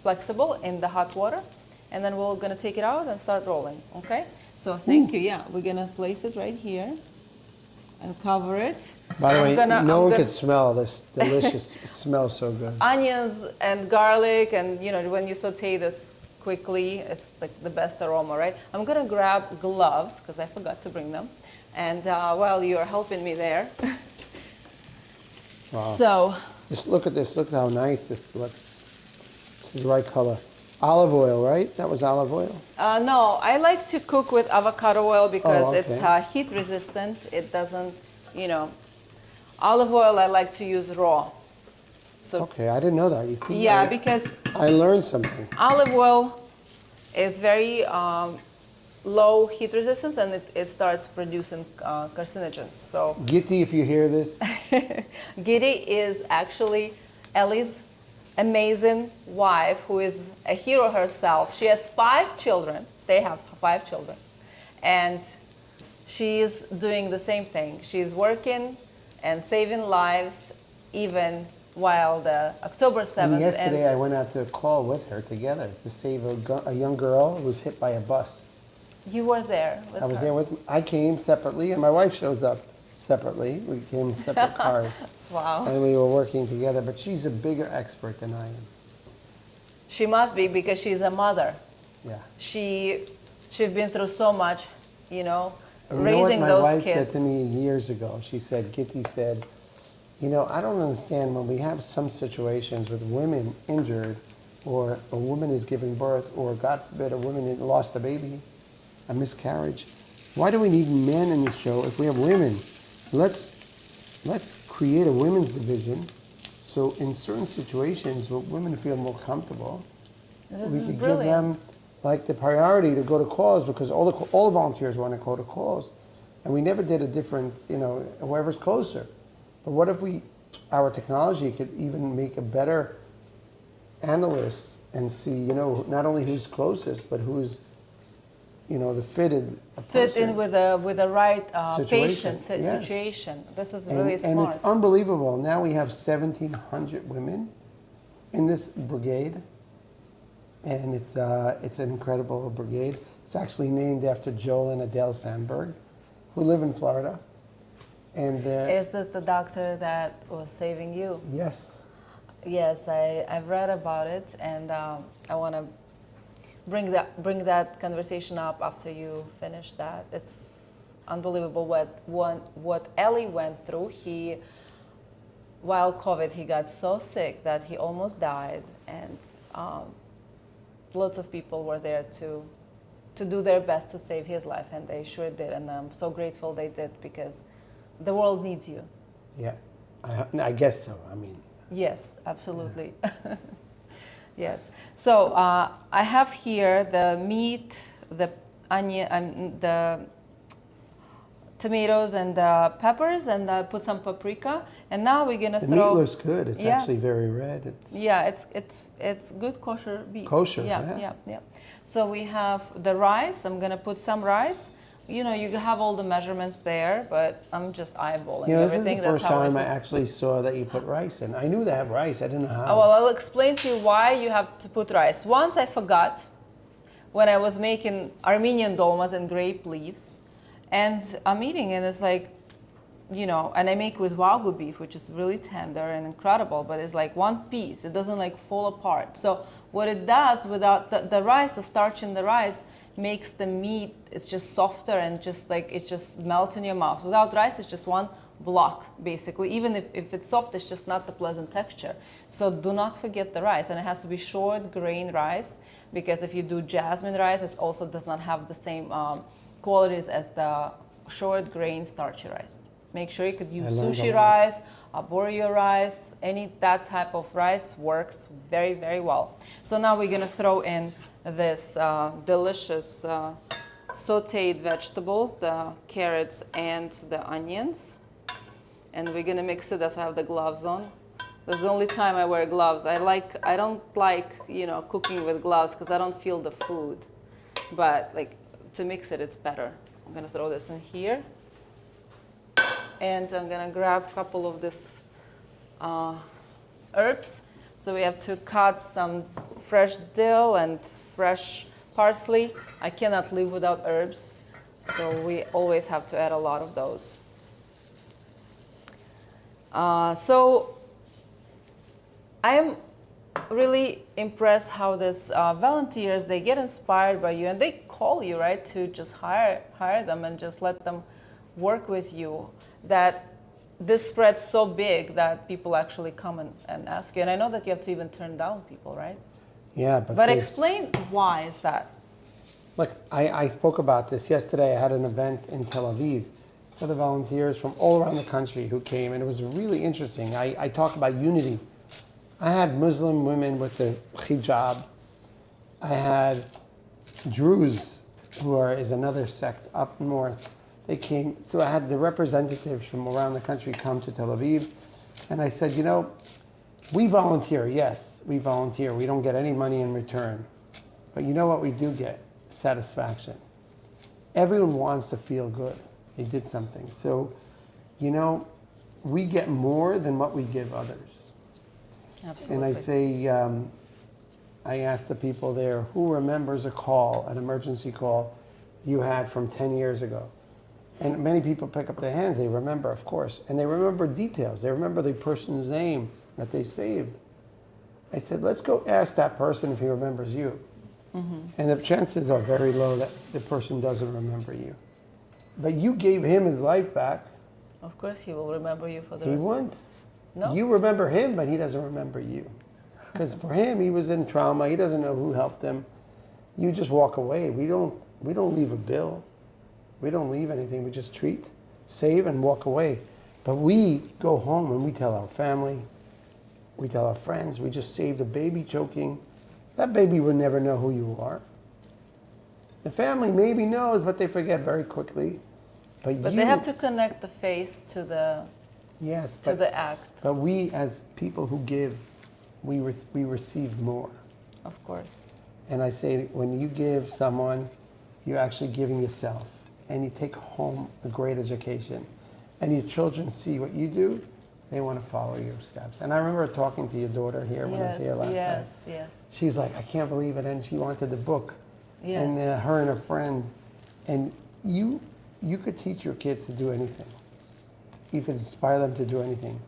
[SPEAKER 1] flexible in the hot water, and then we're gonna take it out and start rolling, okay? So thank you, we're gonna place it right here and cover it.
[SPEAKER 2] By the way, no one could smell this delicious, it smells so good.
[SPEAKER 1] Onions and garlic, and when you saute this quickly, it's like the best aroma, right? I'm gonna grab gloves, because I forgot to bring them. And while you're helping me there.
[SPEAKER 2] Wow.
[SPEAKER 1] So.
[SPEAKER 2] Just look at this, look how nice this looks. This is the right color. Olive oil, right? That was olive oil?
[SPEAKER 1] No, I like to cook with avocado oil because
[SPEAKER 2] okay.
[SPEAKER 1] it's heat resistant. It doesn't, olive oil I like to use raw. So
[SPEAKER 2] okay, I didn't know that. You see?
[SPEAKER 1] Because
[SPEAKER 2] I learned something.
[SPEAKER 1] Olive oil is very low heat resistance, and it starts producing carcinogens. So
[SPEAKER 2] Gitti, if you hear this.
[SPEAKER 1] Giddy is actually Ellie's amazing wife, who is a hero herself. She has 5 children. They have 5 children. And she's doing the same thing. She's working and saving lives even while the October 7th.
[SPEAKER 2] And yesterday I went out to a call with her together to save a young girl who was hit by a bus.
[SPEAKER 1] You were there with her.
[SPEAKER 2] I was there with, I came separately, and my wife shows up separately. We came in separate cars.
[SPEAKER 1] Wow.
[SPEAKER 2] And we were working together, but she's a bigger expert than I am.
[SPEAKER 1] She must be, because she's a mother.
[SPEAKER 2] Yeah.
[SPEAKER 1] She's been through so much, raising those kids.
[SPEAKER 2] You know what my wife said to me years ago? She said, Gitti said, I don't understand when we have some situations with women injured, or a woman is giving birth, or God forbid a woman lost a baby, a miscarriage. Why do we need men in the show if we have women? Let's create a women's division, so in certain situations where women feel more comfortable, we could give them like the priority to go to calls, because all the volunteers want to go to calls, and we never did a different, whoever's closer. But what if our technology could even make a better analyst and see, not only who's closest, but who's the fit in
[SPEAKER 1] with the right
[SPEAKER 2] situation.
[SPEAKER 1] patient situation. This is really smart.
[SPEAKER 2] And it's unbelievable. Now we have 1,700 women in this brigade, and it's an incredible brigade. It's actually named after Joel and Adele Sandberg, who live in Florida. And
[SPEAKER 1] is this the doctor that was saving you?
[SPEAKER 2] Yes.
[SPEAKER 1] Yes, I've read about it, and I want to bring that conversation up after you finish that. It's unbelievable what Eli went through. While COVID, he got so sick that he almost died, and lots of people were there to do their best to save his life, and they sure did, and I'm so grateful they did, because the world needs you.
[SPEAKER 2] Yeah, I guess so. I mean.
[SPEAKER 1] Yes, absolutely. Yeah. Yes. So I have here the meat, the onion, the tomatoes and the peppers, and I put some paprika. And now we're gonna
[SPEAKER 2] the
[SPEAKER 1] throw.
[SPEAKER 2] The meat looks good. It's actually very red.
[SPEAKER 1] It's good kosher beef.
[SPEAKER 2] Kosher.
[SPEAKER 1] Yeah. So we have the rice. I'm gonna put some rice. You have all the measurements there, but I'm just eyeballing everything.
[SPEAKER 2] This is the first time I actually saw that you put rice in. I knew they have rice. I didn't know how.
[SPEAKER 1] Oh, well, I'll explain to you why you have to put rice. Once I forgot when I was making Armenian dolmas and grape leaves, and I'm eating, and it's like, and I make with Wagyu beef, which is really tender and incredible, but it's like one piece. It doesn't like fall apart. So what it does without the rice, the starch in the rice makes the meat, it's just softer and just like it just melts in your mouth. Without rice, it's just one block, basically. Even if it's soft, it's just not the pleasant texture. So do not forget the rice, and it has to be short grain rice, because if you do jasmine rice, it also does not have the same qualities as the short grain starchy rice. Make sure you could use sushi rice, arborio rice, that type of rice works very, very well. So now we're gonna throw in this delicious sauteed vegetables, the carrots and the onions. And we're gonna mix it. That's why I have the gloves on. That's the only time I wear gloves. I don't like cooking with gloves because I don't feel the food. But like to mix it, it's better. I'm gonna throw this in here. And I'm gonna grab a couple of this herbs. So we have to cut some fresh dill and fresh parsley. I cannot live without herbs, so we always have to add a lot of those. So I am really impressed how these volunteers, they get inspired by you and they call you, right, to just hire them and just let them work with you, that this spreads so big that people actually come and ask you. And I know that you have to even turn down people, right?
[SPEAKER 2] Yeah,
[SPEAKER 1] but explain why is that?
[SPEAKER 2] Look, I spoke about this yesterday. I had an event in Tel Aviv for the volunteers from all around the country who came, and it was really interesting. I talked about unity. I had Muslim women with the hijab. I had Druze, is another sect up north. They came, so I had the representatives from around the country come to Tel Aviv, and I said, we volunteer, yes, we volunteer. We don't get any money in return. But you know what we do get? Satisfaction. Everyone wants to feel good. They did something. So, we get more than what we give others.
[SPEAKER 1] Absolutely.
[SPEAKER 2] And I say, I asked the people there, who remembers a call, an emergency call you had from 10 years ago? And many people pick up their hands. They remember, of course. And they remember details. They remember the person's name that they saved. I said, let's go ask that person if he remembers you. Mm-hmm. And the chances are very low that the person doesn't remember you. But you gave him his life back.
[SPEAKER 1] Of course he will remember you for the
[SPEAKER 2] rest. He won't. No. You remember him, but he doesn't remember you. Because for him, he was in trauma. He doesn't know who helped him. You just walk away. We don't leave a bill. We don't leave anything. We just treat, save, and walk away. But we go home and we tell our family, we tell our friends, we just saved a baby choking. That baby would never know who you are. The family maybe knows, but they forget very quickly. But
[SPEAKER 1] they have to connect the face to the the act.
[SPEAKER 2] But we, as people who give, we receive more.
[SPEAKER 1] Of course.
[SPEAKER 2] And I say, when you give someone, you're actually giving yourself. And you take home a great education. And your children see what you do, they want to follow your steps. And I remember talking to your daughter here when I was here last time.
[SPEAKER 1] Yes.
[SPEAKER 2] She's like, I can't believe it. And she wanted the book.
[SPEAKER 1] Yes.
[SPEAKER 2] And her and a friend. And you could teach your kids to do anything. You could inspire them to do anything.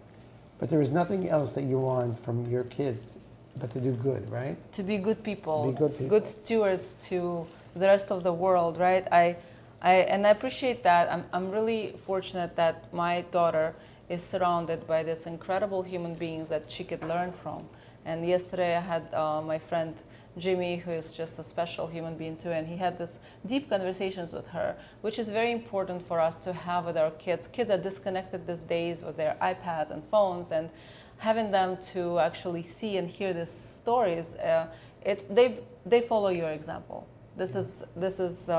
[SPEAKER 2] But there is nothing else that you want from your kids but to do good, right?
[SPEAKER 1] To be good people.
[SPEAKER 2] Be good people.
[SPEAKER 1] Good stewards to the rest of the world, right? I appreciate that. I'm really fortunate that my daughter is surrounded by these incredible human beings that she could learn from. And yesterday I had my friend Jimmy, who is just a special human being too, and he had this deep conversations with her, which is very important for us to have with our kids. Kids are disconnected these days with their iPads and phones, and having them to actually see and hear these stories, they follow your example. This is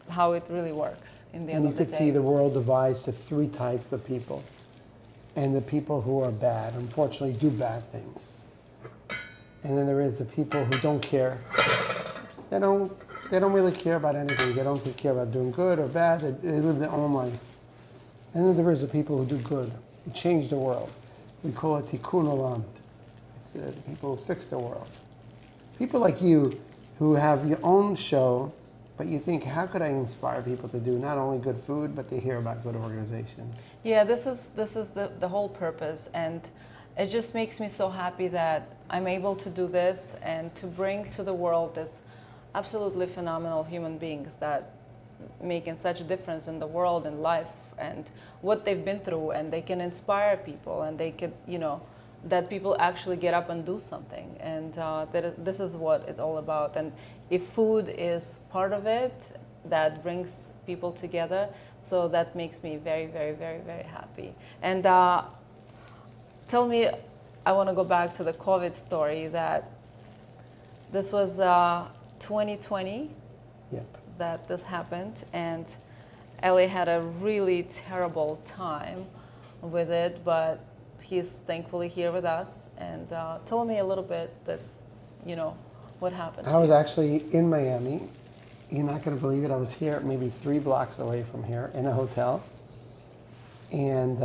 [SPEAKER 1] how it really works in the end of the day.
[SPEAKER 2] And you could see the world divides to three types of people. And the people who are bad, unfortunately, do bad things. And then there is the people who don't care. They don't really care about anything. They don't care about doing good or bad. They live their own life. And then there is the people who do good, who change the world. We call it tikkun olam. It's the people who fix the world. People like you who have your own show But you think, how could I inspire people to do not only good food, but to hear about good organizations?
[SPEAKER 1] Yeah, this is the whole purpose, and it just makes me so happy that I'm able to do this and to bring to the world this absolutely phenomenal human beings that making such a difference in the world and life and what they've been through, and they can inspire people, and they can, that people actually get up and do something, and this is what it's all about. And if food is part of it, that brings people together, so that makes me very, very, very, very happy. And tell me, I want to go back to the COVID story, that this was 2020
[SPEAKER 2] Yep.
[SPEAKER 1] that this happened, and Eli had a really terrible time with it, but he's thankfully here with us. And tell me a little bit that, what happened.
[SPEAKER 2] I was actually in Miami. You're not going to believe it. I was here maybe 3 blocks away from here in a hotel. And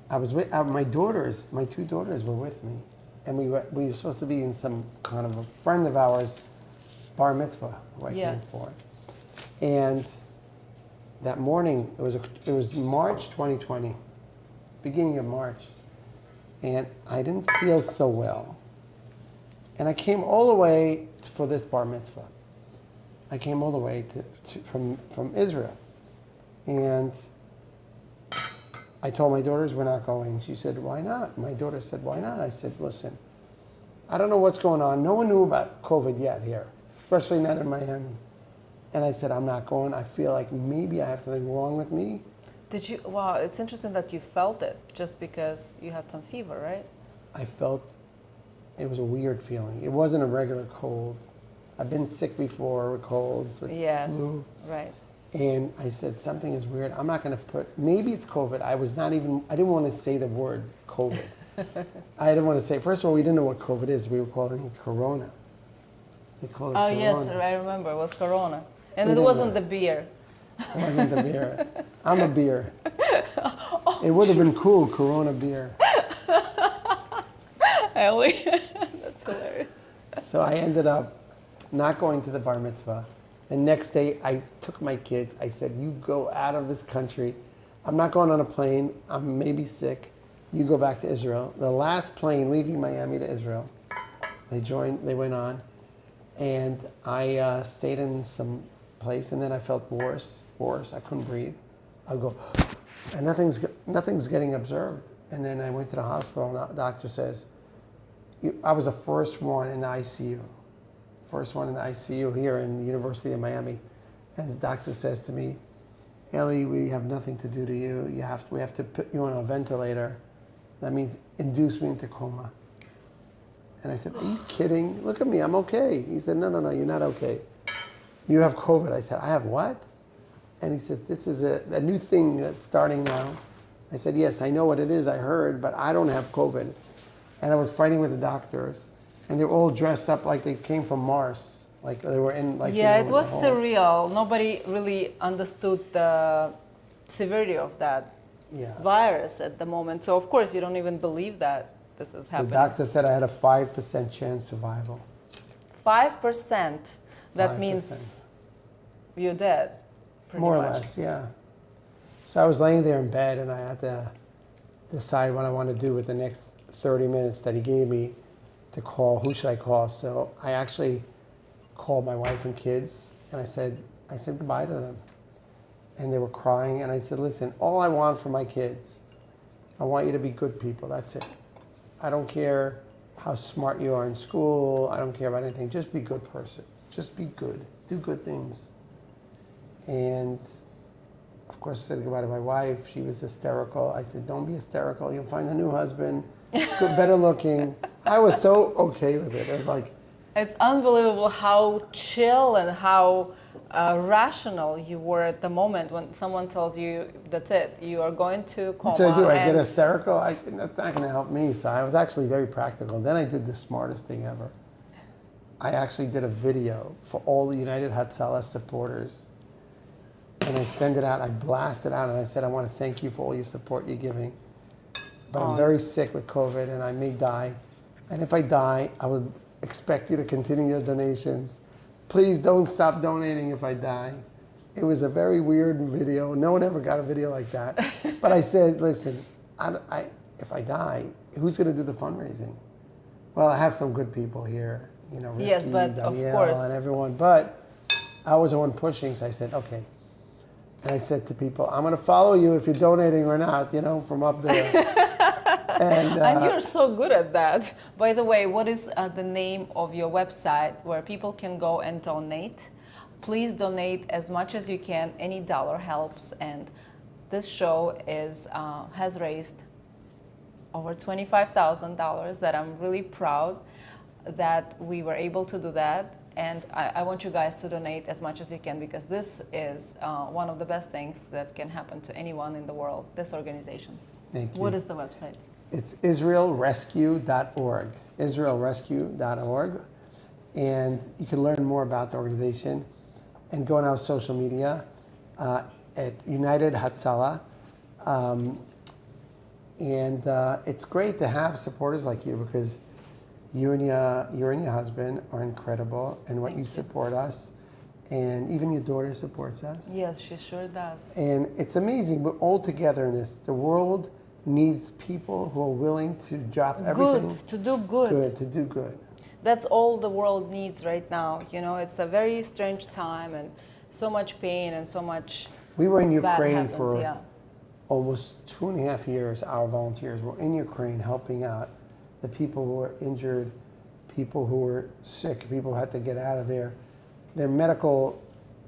[SPEAKER 2] I was with my daughters. My 2 daughters were with me. And we were supposed to be in some kind of a friend of ours bar mitzvah who I came for. And that morning, it was March 2020, beginning of March. And I didn't feel so well. And I came all the way for this bar mitzvah. I came all the way from Israel. And I told my daughters we're not going. She said, why not? My daughter said, why not? I said, listen, I don't know what's going on. No one knew about COVID yet here, especially not in Miami. And I said, I'm not going. I feel like maybe I have something wrong with me.
[SPEAKER 1] Did you? Wow, it's interesting that you felt it just because you had some fever, right?
[SPEAKER 2] I felt it was a weird feeling. It wasn't a regular cold. I've been sick before with colds, with flu.
[SPEAKER 1] Right.
[SPEAKER 2] And I said, something is weird. I'm not going to maybe it's COVID. I didn't want to say the word COVID. I didn't want to say, first of all, we didn't know what COVID is. We were calling it Corona. They call it Corona.
[SPEAKER 1] Yes, I remember. It was Corona. And it wasn't the beer.
[SPEAKER 2] It wasn't the beer. I'm a beer. It would have been cool, Corona beer.
[SPEAKER 1] That's hilarious.
[SPEAKER 2] So I ended up not going to the bar mitzvah. The next day, I took my kids. I said, you go out of this country. I'm not going on a plane. I'm maybe sick. You go back to Israel. The last plane leaving Miami to Israel, they went on. And I stayed in some place, and then I felt worse. I couldn't breathe. I'd go, and nothing's getting observed. And then I went to the hospital, and the doctor says, I was the first one in the ICU. First one in the ICU here in the University of Miami. And the doctor says to me, Eli, we have nothing to do to you. We have to put you on a ventilator. That means induce me into coma. And I said, are you kidding? Look at me, I'm okay. He said, no, you're not okay. You have COVID. I said, I have what? And he said, this is a new thing that's starting now. I said, yes, I know what it is, I heard, but I don't have COVID. And I was fighting with the doctors, and they were all dressed up like they came from Mars. Like they were in, like,
[SPEAKER 1] it was surreal. Nobody really understood the severity of that virus at the moment. So of course you don't even believe that this is happening.
[SPEAKER 2] The doctor said I had a 5% chance survival.
[SPEAKER 1] 5%? That
[SPEAKER 2] 5%.
[SPEAKER 1] means you're dead, pretty
[SPEAKER 2] More
[SPEAKER 1] much.
[SPEAKER 2] or less, yeah. So I was laying there in bed, and I had to decide what I want to do with the next 30 minutes that he gave me to call. Who should I call? So I actually called my wife and kids, and I said goodbye to them. And they were crying, and I said, listen, all I want for my kids, I want you to be good people, that's it. I don't care how smart you are in school, I don't care about anything, just be a good person. Just be good, do good things. And of course I said goodbye to my wife, she was hysterical. I said, don't be hysterical, you'll find a new husband, good, better looking. I was so okay with it. It was like,
[SPEAKER 1] it's unbelievable how chill and how rational you were at the moment when someone tells you, that's it, you are going to coma.
[SPEAKER 2] what should I do? I get hysterical? That's not going to help me. So I was actually very practical. Then I did the smartest thing ever. I actually did a video for all the United Hatzalah supporters. And I sent it out, I blasted out, and I said, I want to thank you for all your support you're giving. But I'm very sick with COVID, and I may die. And if I die, I would expect you to continue your donations. please don't stop donating if I die. It was a very weird video. No one ever got a video like that. But I said, listen, if I die, who's going to do the fundraising? Well, I have some good people here, you know, Ricky,
[SPEAKER 1] Yes, but of
[SPEAKER 2] Danielle,
[SPEAKER 1] course.
[SPEAKER 2] and everyone. But I was the one pushing, so I said, okay. And I said to people, I'm going to follow you if you're donating or not, you know, from up there.
[SPEAKER 1] And you're so good at that. By the way, what is the name of your website where people can go and donate? Please donate as much as you can. Any dollar helps. And this show has raised over $25,000 that I'm really proud that we were able to do that. And I want you guys to donate as much as you can, because this is one of the best things that can happen to anyone in the world, this organization.
[SPEAKER 2] Thank you.
[SPEAKER 1] What is the website?
[SPEAKER 2] It's israelrescue.org, israelrescue.org. And you can learn more about the organization and go on our social media at United Hatzalah. And it's great to have supporters like you, because you and your husband are incredible, and what you support us, and even your daughter supports us.
[SPEAKER 1] Yes, she sure does.
[SPEAKER 2] And it's amazing. We're all together in this. The world needs people who are willing to drop everything.
[SPEAKER 1] Good, to do good.
[SPEAKER 2] Good, to do good.
[SPEAKER 1] That's all the world needs right now. You know, it's a very strange time and so much pain and so much
[SPEAKER 2] We were in
[SPEAKER 1] bad
[SPEAKER 2] Ukraine
[SPEAKER 1] happens,
[SPEAKER 2] for
[SPEAKER 1] yeah.
[SPEAKER 2] almost 2.5 years. Our volunteers were in Ukraine helping out the people who were injured, people who were sick, people who had to get out of there. Their medical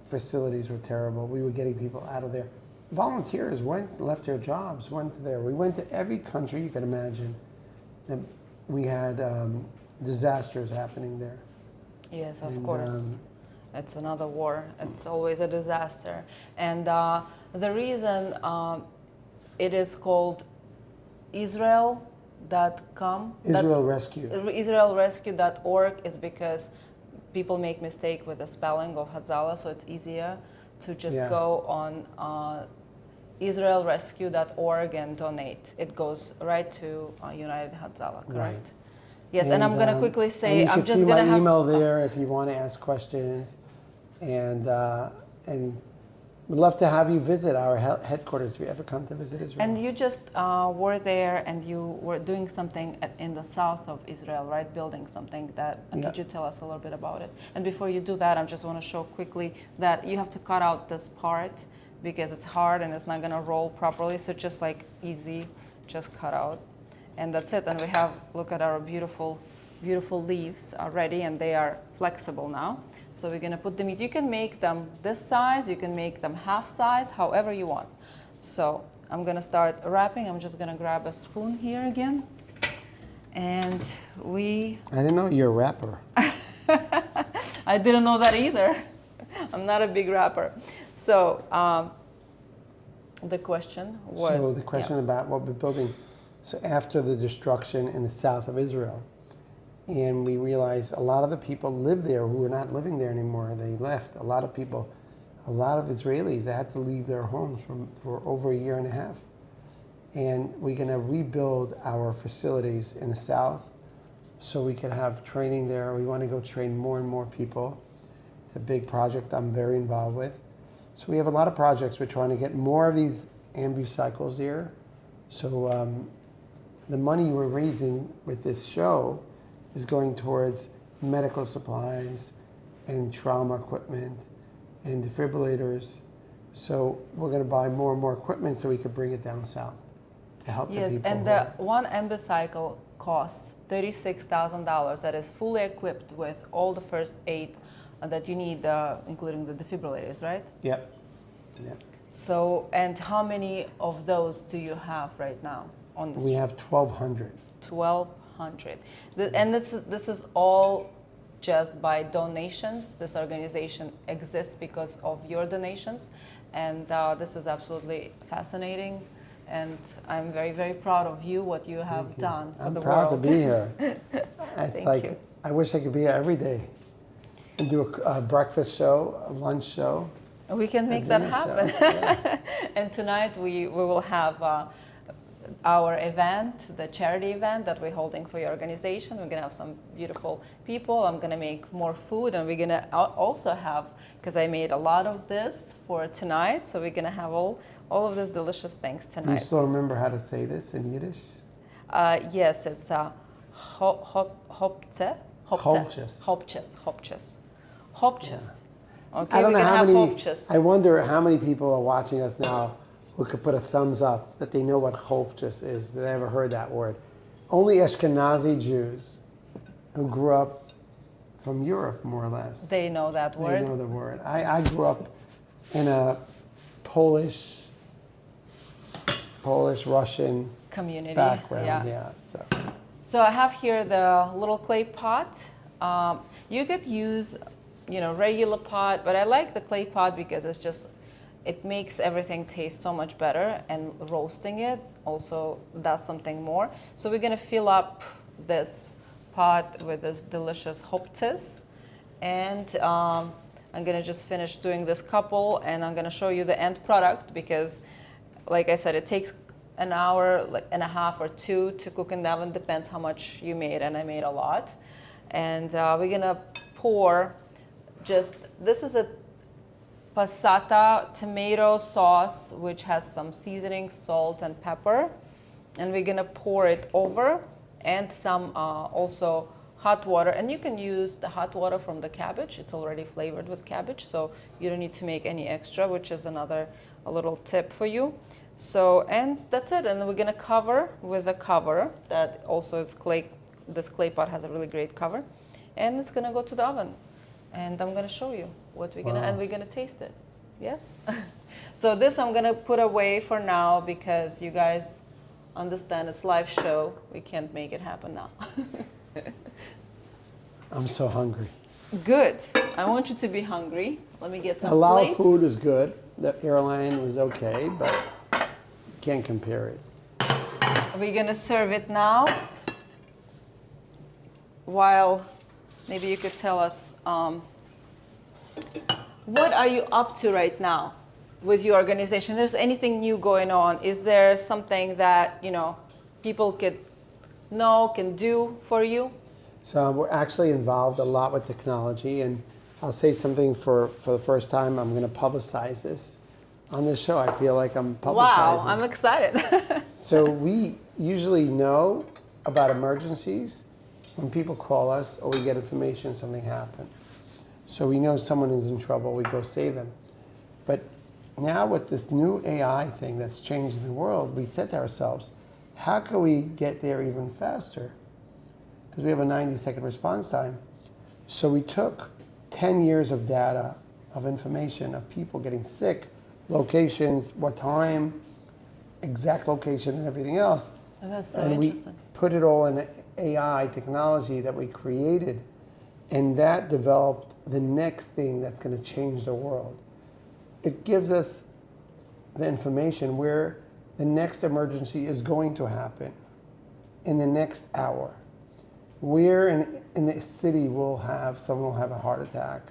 [SPEAKER 2] facilities were terrible. We were getting people out of there. Volunteers left their jobs, went there. We went to every country you could imagine. And we had disasters happening there.
[SPEAKER 1] Yes, of
[SPEAKER 2] And,
[SPEAKER 1] course. It's another war. It's always a disaster. And the reason it is called Israel.com,
[SPEAKER 2] Israel Rescue.
[SPEAKER 1] IsraelRescue.org, is because people make mistake with the spelling of Hatzalah, so it's easier to just go on IsraelRescue.org and donate. It goes right to United Hatzalah, correct?
[SPEAKER 2] Right.
[SPEAKER 1] Yes, and I'm going to quickly say,
[SPEAKER 2] and
[SPEAKER 1] I'm
[SPEAKER 2] you
[SPEAKER 1] just
[SPEAKER 2] can
[SPEAKER 1] going
[SPEAKER 2] see
[SPEAKER 1] to
[SPEAKER 2] my
[SPEAKER 1] have
[SPEAKER 2] email there if you want to ask questions, and we'd love to have you visit our headquarters if you ever come to visit Israel.
[SPEAKER 1] And you just were there, and you were doing something in the south of Israel, right? Building something that. Could you tell us a little bit about it? And before you do that, I just want to show quickly that you have to cut out this part because it's hard and it's not going to roll properly. So just like easy, just cut out, and that's it. And we have, look at our beautiful, beautiful leaves already, and they are flexible now. So we're going to put the meat. You can make them this size, you can make them half size, however you want. So I'm going to start wrapping. I'm just going to grab a spoon here again. And I
[SPEAKER 2] didn't know you're a rapper.
[SPEAKER 1] I didn't know that either. I'm not a big rapper. So the question was...
[SPEAKER 2] So the question about what we're building. So after the destruction in the south of Israel, and we realized a lot of the people lived there who were not living there anymore. They left. A lot of people, a lot of Israelis, they had to leave their homes for over 1.5 years. And we're going to rebuild our facilities in the south so we could have training there. We want to go train more and more people. It's a big project I'm very involved with. So we have a lot of projects. We're trying to get more of these ambucycles here. So the money we're raising with this show is going towards medical supplies and trauma equipment and defibrillators. So we're going to buy more and more equipment so we could bring it down south to help the people.
[SPEAKER 1] Yes, and the one ambucycle costs $36,000. That is fully equipped with all the first aid that you need, including the defibrillators, right?
[SPEAKER 2] Yep.
[SPEAKER 1] So, and how many of those do you have right now on the
[SPEAKER 2] We have 1,200.
[SPEAKER 1] 1,200. And this is all just by donations. This organization exists because of your donations, and this is absolutely fascinating. And I'm very, very proud of you, what you have done for the world.
[SPEAKER 2] I'm proud to be here.
[SPEAKER 1] Thank you.
[SPEAKER 2] I wish I could be here every day and do a breakfast show, a lunch show.
[SPEAKER 1] We can make that happen. And tonight we will have our event, the charity event that we're holding for your organization. We're gonna have some beautiful people. I'm gonna make more food, and we're gonna also have, because I made a lot of this for tonight, so we're gonna have all of these delicious things
[SPEAKER 2] Do you
[SPEAKER 1] tonight.
[SPEAKER 2] still remember how to say this in Yiddish?
[SPEAKER 1] Yes, it's hopches. Okay,
[SPEAKER 2] I don't
[SPEAKER 1] we're
[SPEAKER 2] know
[SPEAKER 1] gonna
[SPEAKER 2] how
[SPEAKER 1] have
[SPEAKER 2] many.
[SPEAKER 1] hopches.
[SPEAKER 2] I wonder how many people are watching us now who could put a thumbs up that they know what hopjes is. That they ever heard that word? Only Ashkenazi Jews who grew up from Europe, more or less.
[SPEAKER 1] They know that word.
[SPEAKER 2] They know the word. I grew up in a Polish, Russian
[SPEAKER 1] Community
[SPEAKER 2] background. Yeah.
[SPEAKER 1] So I have here the little clay pot. You could use, regular pot, but I like the clay pot because it makes everything taste so much better, and roasting it also does something more. So we're gonna fill up this pot with this delicious hoptes, and I'm gonna just finish doing this couple, and I'm gonna show you the end product because, like I said, it takes an hour and a half or two to cook in the oven. Depends how much you made, and I made a lot. And we're gonna pour this is a passata tomato sauce, which has some seasoning, salt, and pepper. And we're gonna pour it over, and some also hot water. And you can use the hot water from the cabbage. It's already flavored with cabbage, so you don't need to make any extra, which is a little tip for you. So, and that's it. And then we're gonna cover with a cover that also is clay. This clay pot has a really great cover, and it's gonna go to the oven. And I'm gonna show you what and we're gonna taste it. Yes. So this I'm gonna put away for now because you guys understand it's live show. We can't make it happen now.
[SPEAKER 2] I'm so hungry.
[SPEAKER 1] Good. I want you to be hungry. Let me get some
[SPEAKER 2] Halal
[SPEAKER 1] plates.
[SPEAKER 2] food is good. The airline was okay, but can't compare it.
[SPEAKER 1] We're gonna serve it now. While maybe you could tell us what are you up to right now with your organization? Is there anything new going on? Is there something that people can do for you?
[SPEAKER 2] So we're actually involved a lot with technology, and I'll say something for the first time. I'm going to publicize this on this show. I feel like I'm publicizing.
[SPEAKER 1] Wow, I'm excited.
[SPEAKER 2] So we usually know about emergencies when people call us or we get information something happened. So we know someone is in trouble, we go save them. But now with this new AI thing that's changing the world, we said to ourselves, how can we get there even faster? Because we have a 90-second response time. So we took 10 years of data, of information, of people getting sick, locations, what time, exact location, and everything else.
[SPEAKER 1] Oh, that's so
[SPEAKER 2] and
[SPEAKER 1] interesting.
[SPEAKER 2] We put it all in AI technology that we created, and that developed the next thing that's going to change the world. It gives us the information where the next emergency is going to happen in the next hour. Where in the city someone will have a heart attack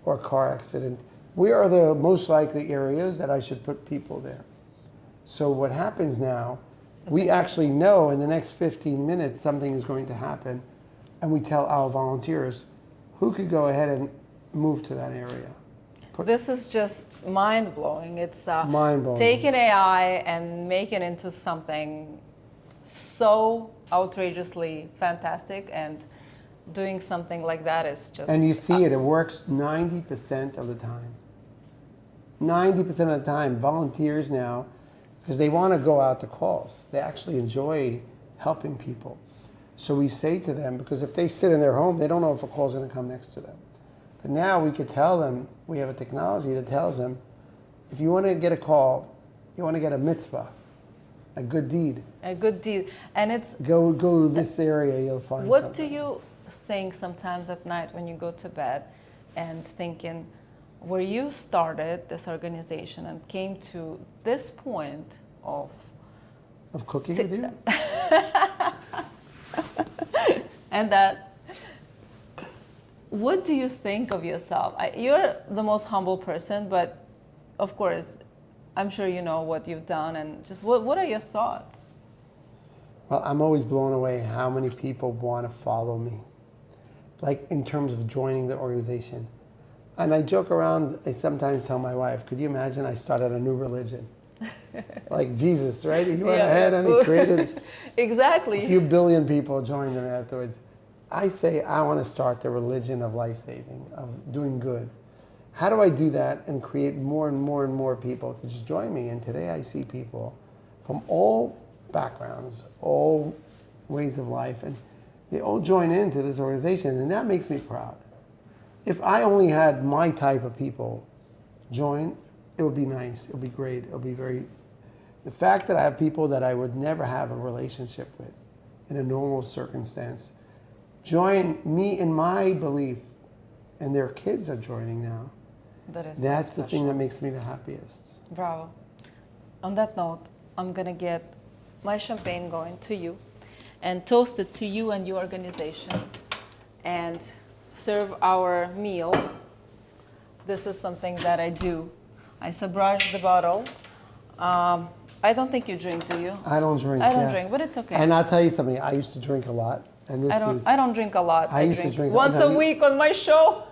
[SPEAKER 2] or a car accident. Where are the most likely areas that I should put people there? So what happens now, we actually know in the next 15 minutes something is going to happen, and we tell our volunteers who could go ahead and move to that area.
[SPEAKER 1] This is just mind-blowing. It's
[SPEAKER 2] mind-blowing.
[SPEAKER 1] Taking AI and making it into something so outrageously fantastic, and doing something like that is just...
[SPEAKER 2] And you see it works 90% of the time. 90% of the time, volunteers now, because they want to go out to calls. They actually enjoy helping people. So we say to them, because if they sit in their home, they don't know if a call is going to come next to them. But now we could tell them, we have a technology that tells them, if you want to get a call, you want to get a mitzvah, a good deed.
[SPEAKER 1] A good deed. And it's...
[SPEAKER 2] Go to this area, you'll find
[SPEAKER 1] What
[SPEAKER 2] something.
[SPEAKER 1] do you think sometimes at night when you go to bed and thinking, where you started this organization and came to this point of
[SPEAKER 2] cooking with you?
[SPEAKER 1] and that, what do you think of yourself? You're the most humble person, but of course, I'm sure you know what you've done, and just what are your thoughts?
[SPEAKER 2] Well, I'm always blown away how many people want to follow me, like in terms of joining the organization. And I joke around, I sometimes tell my wife, could you imagine I started a new religion? Like Jesus, right? He went ahead and he created
[SPEAKER 1] exactly.
[SPEAKER 2] a few billion people joined him afterwards. I say I want to start the religion of life-saving, of doing good. How do I do that and create more and more and more people to just join me? And today I see people from all backgrounds, all ways of life, and they all join into this organization, and that makes me proud. If I only had my type of people join, it would be nice, it would be great, it would be very... The fact that I have people that I would never have a relationship with in a normal circumstance join me in my belief, and their kids are joining now. That's the thing that makes me the happiest.
[SPEAKER 1] Bravo. On that note, I'm gonna get my champagne going to you and toast it to you and your organization and serve our meal. This is something that I do. I sabrage the bottle. I don't think you drink, do you?
[SPEAKER 2] I don't drink.
[SPEAKER 1] I don't drink, but it's okay.
[SPEAKER 2] And I'll tell you something, I used to drink a lot. And this
[SPEAKER 1] I don't drink a lot.
[SPEAKER 2] I used to drink
[SPEAKER 1] once a week on my show.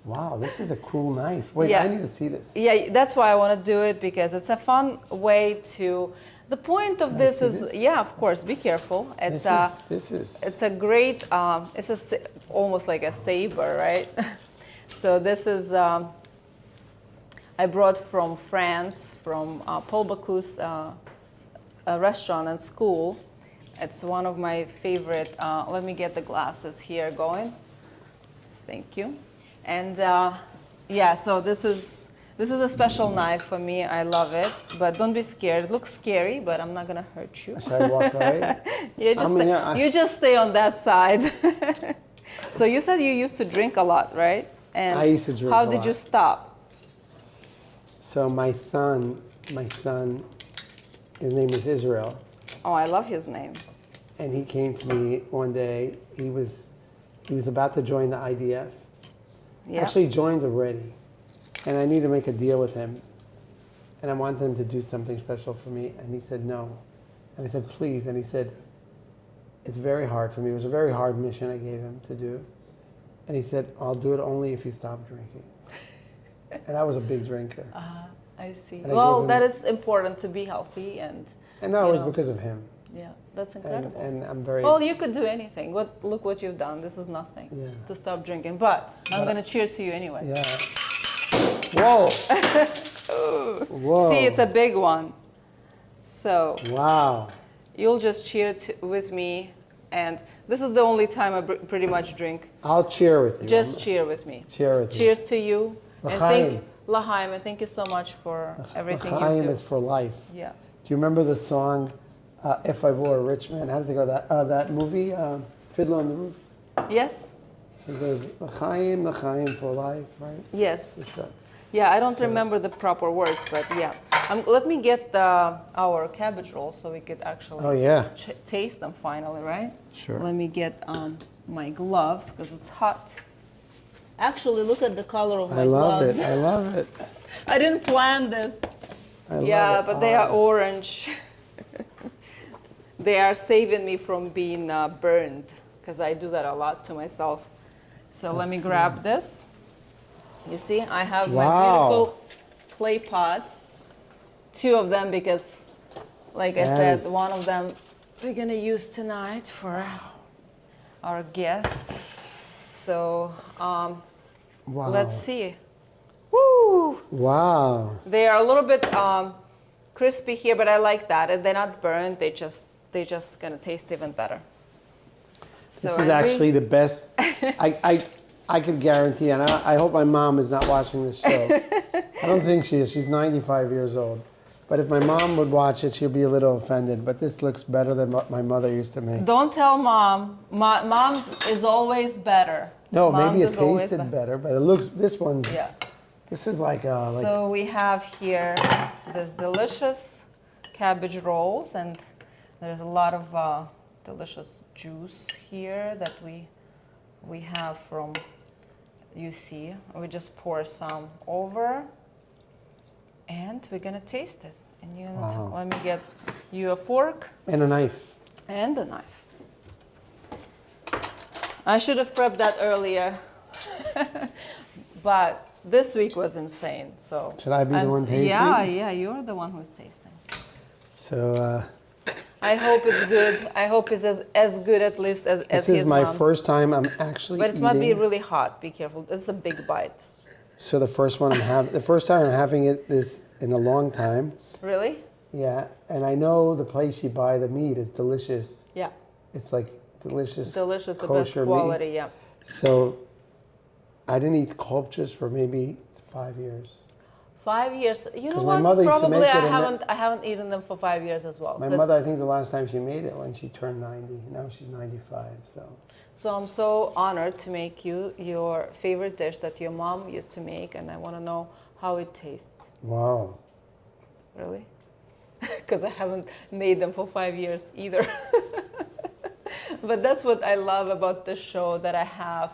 [SPEAKER 2] Wow, this is a cool knife. Wait,
[SPEAKER 1] Yeah.
[SPEAKER 2] I need to see this.
[SPEAKER 1] Yeah, that's why I want to do it, because it's a fun way to... The point of this is, yeah, of course, be careful. It's it's a great, it's almost like a saber, right? So this is, I brought from France, from Paul Bocuse, a restaurant and school. It's one of my favorite, let me get the glasses here going. Thank you. And yeah, so this is a special knife for me. I love it, but don't be scared. It looks scary, but I'm not gonna hurt you.
[SPEAKER 2] Should I walk away?
[SPEAKER 1] Yeah, you just stay on that side. So you said you used to drink a lot, right? And
[SPEAKER 2] I used to drink
[SPEAKER 1] how
[SPEAKER 2] a
[SPEAKER 1] did
[SPEAKER 2] lot.
[SPEAKER 1] you stop?
[SPEAKER 2] So my son, his name is Israel,
[SPEAKER 1] Oh, I love his name.
[SPEAKER 2] and he came to me one day. He was about to join the IDF.
[SPEAKER 1] Yeah.
[SPEAKER 2] Actually joined already, and I need to make a deal with him, and I wanted him to do something special for me, and he said no, and I said please, and he said it's very hard for me. It was a very hard mission I gave him to do, and he said I'll do it only if you stop drinking. And I was a big drinker.
[SPEAKER 1] I see.
[SPEAKER 2] And I
[SPEAKER 1] Well,
[SPEAKER 2] gave him-
[SPEAKER 1] that is important to be healthy, and
[SPEAKER 2] no,
[SPEAKER 1] you
[SPEAKER 2] it was
[SPEAKER 1] know.
[SPEAKER 2] because of him,
[SPEAKER 1] yeah, that's incredible.
[SPEAKER 2] and I'm very...
[SPEAKER 1] Well, you could do anything. Look what you've done. This is nothing
[SPEAKER 2] Yeah.
[SPEAKER 1] to stop drinking. But I'm gonna cheer to you anyway.
[SPEAKER 2] Yeah. Whoa. Whoa.
[SPEAKER 1] See, it's a big one. So
[SPEAKER 2] Wow.
[SPEAKER 1] you'll just cheer with me, and this is the only time I pretty much drink.
[SPEAKER 2] I'll cheer with you.
[SPEAKER 1] Just cheer with me.
[SPEAKER 2] Cheer with you.
[SPEAKER 1] Cheers to you. And
[SPEAKER 2] L'chaim.
[SPEAKER 1] L'chaim, and thank you so much for everything you
[SPEAKER 2] L'chaim
[SPEAKER 1] do.
[SPEAKER 2] is for life.
[SPEAKER 1] Yeah.
[SPEAKER 2] Do you remember the song, If I Were a Rich Man? How does it go? That movie, Fiddler on the Roof?
[SPEAKER 1] Yes?
[SPEAKER 2] So it goes, L'chaim for life, right?
[SPEAKER 1] Yes.
[SPEAKER 2] It's that.
[SPEAKER 1] Yeah, I don't remember the proper words, but yeah. Let me get our cabbage rolls so we could actually
[SPEAKER 2] Oh, yeah.
[SPEAKER 1] taste them finally, right?
[SPEAKER 2] Sure.
[SPEAKER 1] Let me get my gloves because it's hot. Actually, look at the color of my
[SPEAKER 2] I love
[SPEAKER 1] gloves.
[SPEAKER 2] it. I love it.
[SPEAKER 1] I didn't plan this.
[SPEAKER 2] I love
[SPEAKER 1] Yeah,
[SPEAKER 2] it.
[SPEAKER 1] but they are orange. They are saving me from being burned because I do that a lot to myself. So let me grab this. You see, I have my
[SPEAKER 2] Wow.
[SPEAKER 1] beautiful clay pots. 2 of them because, like I said,
[SPEAKER 2] Yes.
[SPEAKER 1] one of them we're gonna use tonight for our guests. So
[SPEAKER 2] Wow.
[SPEAKER 1] let's see. Woo!
[SPEAKER 2] Wow.
[SPEAKER 1] They are a little bit crispy here, but I like that. And they're not burnt. They just gonna taste even better. So
[SPEAKER 2] This is actually the best. I could guarantee, and I hope my mom is not watching this show. I don't think she is. She's 95 years old. But if my mom would watch it, she'll be a little offended. But this looks better than what my mother used to make.
[SPEAKER 1] Don't tell mom. Mom's is always better.
[SPEAKER 2] No,
[SPEAKER 1] Mom's
[SPEAKER 2] maybe it
[SPEAKER 1] is always
[SPEAKER 2] tasted better, but it looks. This one.
[SPEAKER 1] Yeah.
[SPEAKER 2] This is like
[SPEAKER 1] So we have here this delicious cabbage rolls, and there's a lot of delicious juice here that we have from. You see, we just pour some over, and we're gonna taste it. And
[SPEAKER 2] Wow.
[SPEAKER 1] let me get you a fork
[SPEAKER 2] and a knife.
[SPEAKER 1] And the knife. I should have prepped that earlier. But this week was insane. So
[SPEAKER 2] should I be the one tasting?
[SPEAKER 1] Yeah, you're the one who's tasting.
[SPEAKER 2] So
[SPEAKER 1] I hope it's good. I hope it's as good at least as his mom's.
[SPEAKER 2] this is my first time I'm actually
[SPEAKER 1] But it might be
[SPEAKER 2] eating.
[SPEAKER 1] really hot. Be careful. It's a big bite.
[SPEAKER 2] So the first time I'm having it this in a long time.
[SPEAKER 1] Really?
[SPEAKER 2] Yeah, and I know the place you buy the meat is delicious.
[SPEAKER 1] Yeah.
[SPEAKER 2] It's like delicious.
[SPEAKER 1] Delicious, the best
[SPEAKER 2] kosher
[SPEAKER 1] quality,
[SPEAKER 2] meat.
[SPEAKER 1] yeah.
[SPEAKER 2] So I didn't eat kobches for maybe 5 years.
[SPEAKER 1] 5 years. You know
[SPEAKER 2] 'Cause
[SPEAKER 1] what?
[SPEAKER 2] my mother used to
[SPEAKER 1] Probably
[SPEAKER 2] make it
[SPEAKER 1] I haven't eaten them for 5 years as well.
[SPEAKER 2] My mother, I think the last time she made it when she turned 90. Now she's 95.
[SPEAKER 1] So I'm so honored to make you your favorite dish that your mom used to make, and I want to know how it tastes.
[SPEAKER 2] Wow.
[SPEAKER 1] Really? Because I haven't made them for 5 years either. But that's what I love about this show, that I have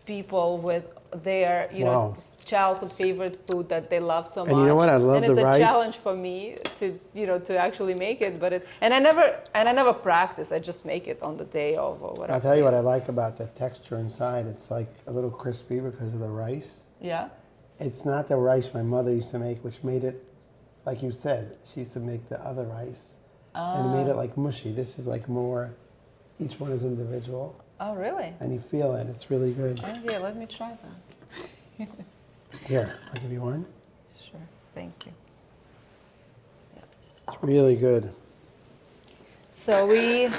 [SPEAKER 1] people with their,
[SPEAKER 2] Wow.
[SPEAKER 1] childhood favorite food that they love so much.
[SPEAKER 2] And you know what? I love
[SPEAKER 1] and it's
[SPEAKER 2] the
[SPEAKER 1] a
[SPEAKER 2] rice.
[SPEAKER 1] challenge for me to actually make it. But I never practice. I just make it on the day of or whatever.
[SPEAKER 2] I'll tell you what I like about the texture inside. It's like a little crispy because of the rice.
[SPEAKER 1] Yeah.
[SPEAKER 2] It's not the rice my mother used to make, which made it, like you said, she used to make the other rice. And it made it like mushy. This is like more, each one is individual.
[SPEAKER 1] Oh, really?
[SPEAKER 2] And you feel it. It's really good.
[SPEAKER 1] Oh, yeah, let me try that.
[SPEAKER 2] Here, I'll give you one.
[SPEAKER 1] Sure. Thank you.
[SPEAKER 2] It's really good.
[SPEAKER 1] So we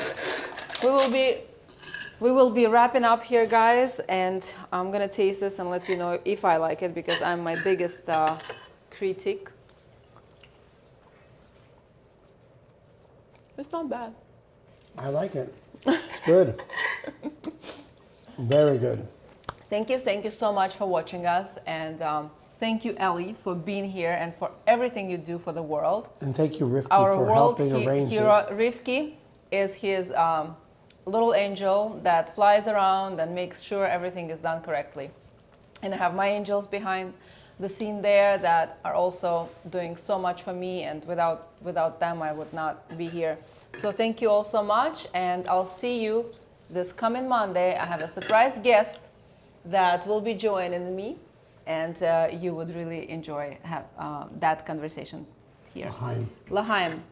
[SPEAKER 1] will be wrapping up here, guys, and I'm gonna taste this and let you know if I like it, because I'm my biggest critic. It's not bad.
[SPEAKER 2] I like it. It's good. Very good.
[SPEAKER 1] Thank you so much for watching us, and thank you, Eli, for being here and for everything you do for the world.
[SPEAKER 2] And thank you, Rivki,
[SPEAKER 1] Our
[SPEAKER 2] for
[SPEAKER 1] world
[SPEAKER 2] helping arrange
[SPEAKER 1] hero,
[SPEAKER 2] this.
[SPEAKER 1] Rivki, is his little angel that flies around and makes sure everything is done correctly. And I have my angels behind the scene there that are also doing so much for me, and without them I would not be here. So thank you all so much, and I'll see you this coming Monday. I have a surprise guest that will be joining me, and you would really enjoy that conversation here.
[SPEAKER 2] L'chaim.
[SPEAKER 1] L'chaim.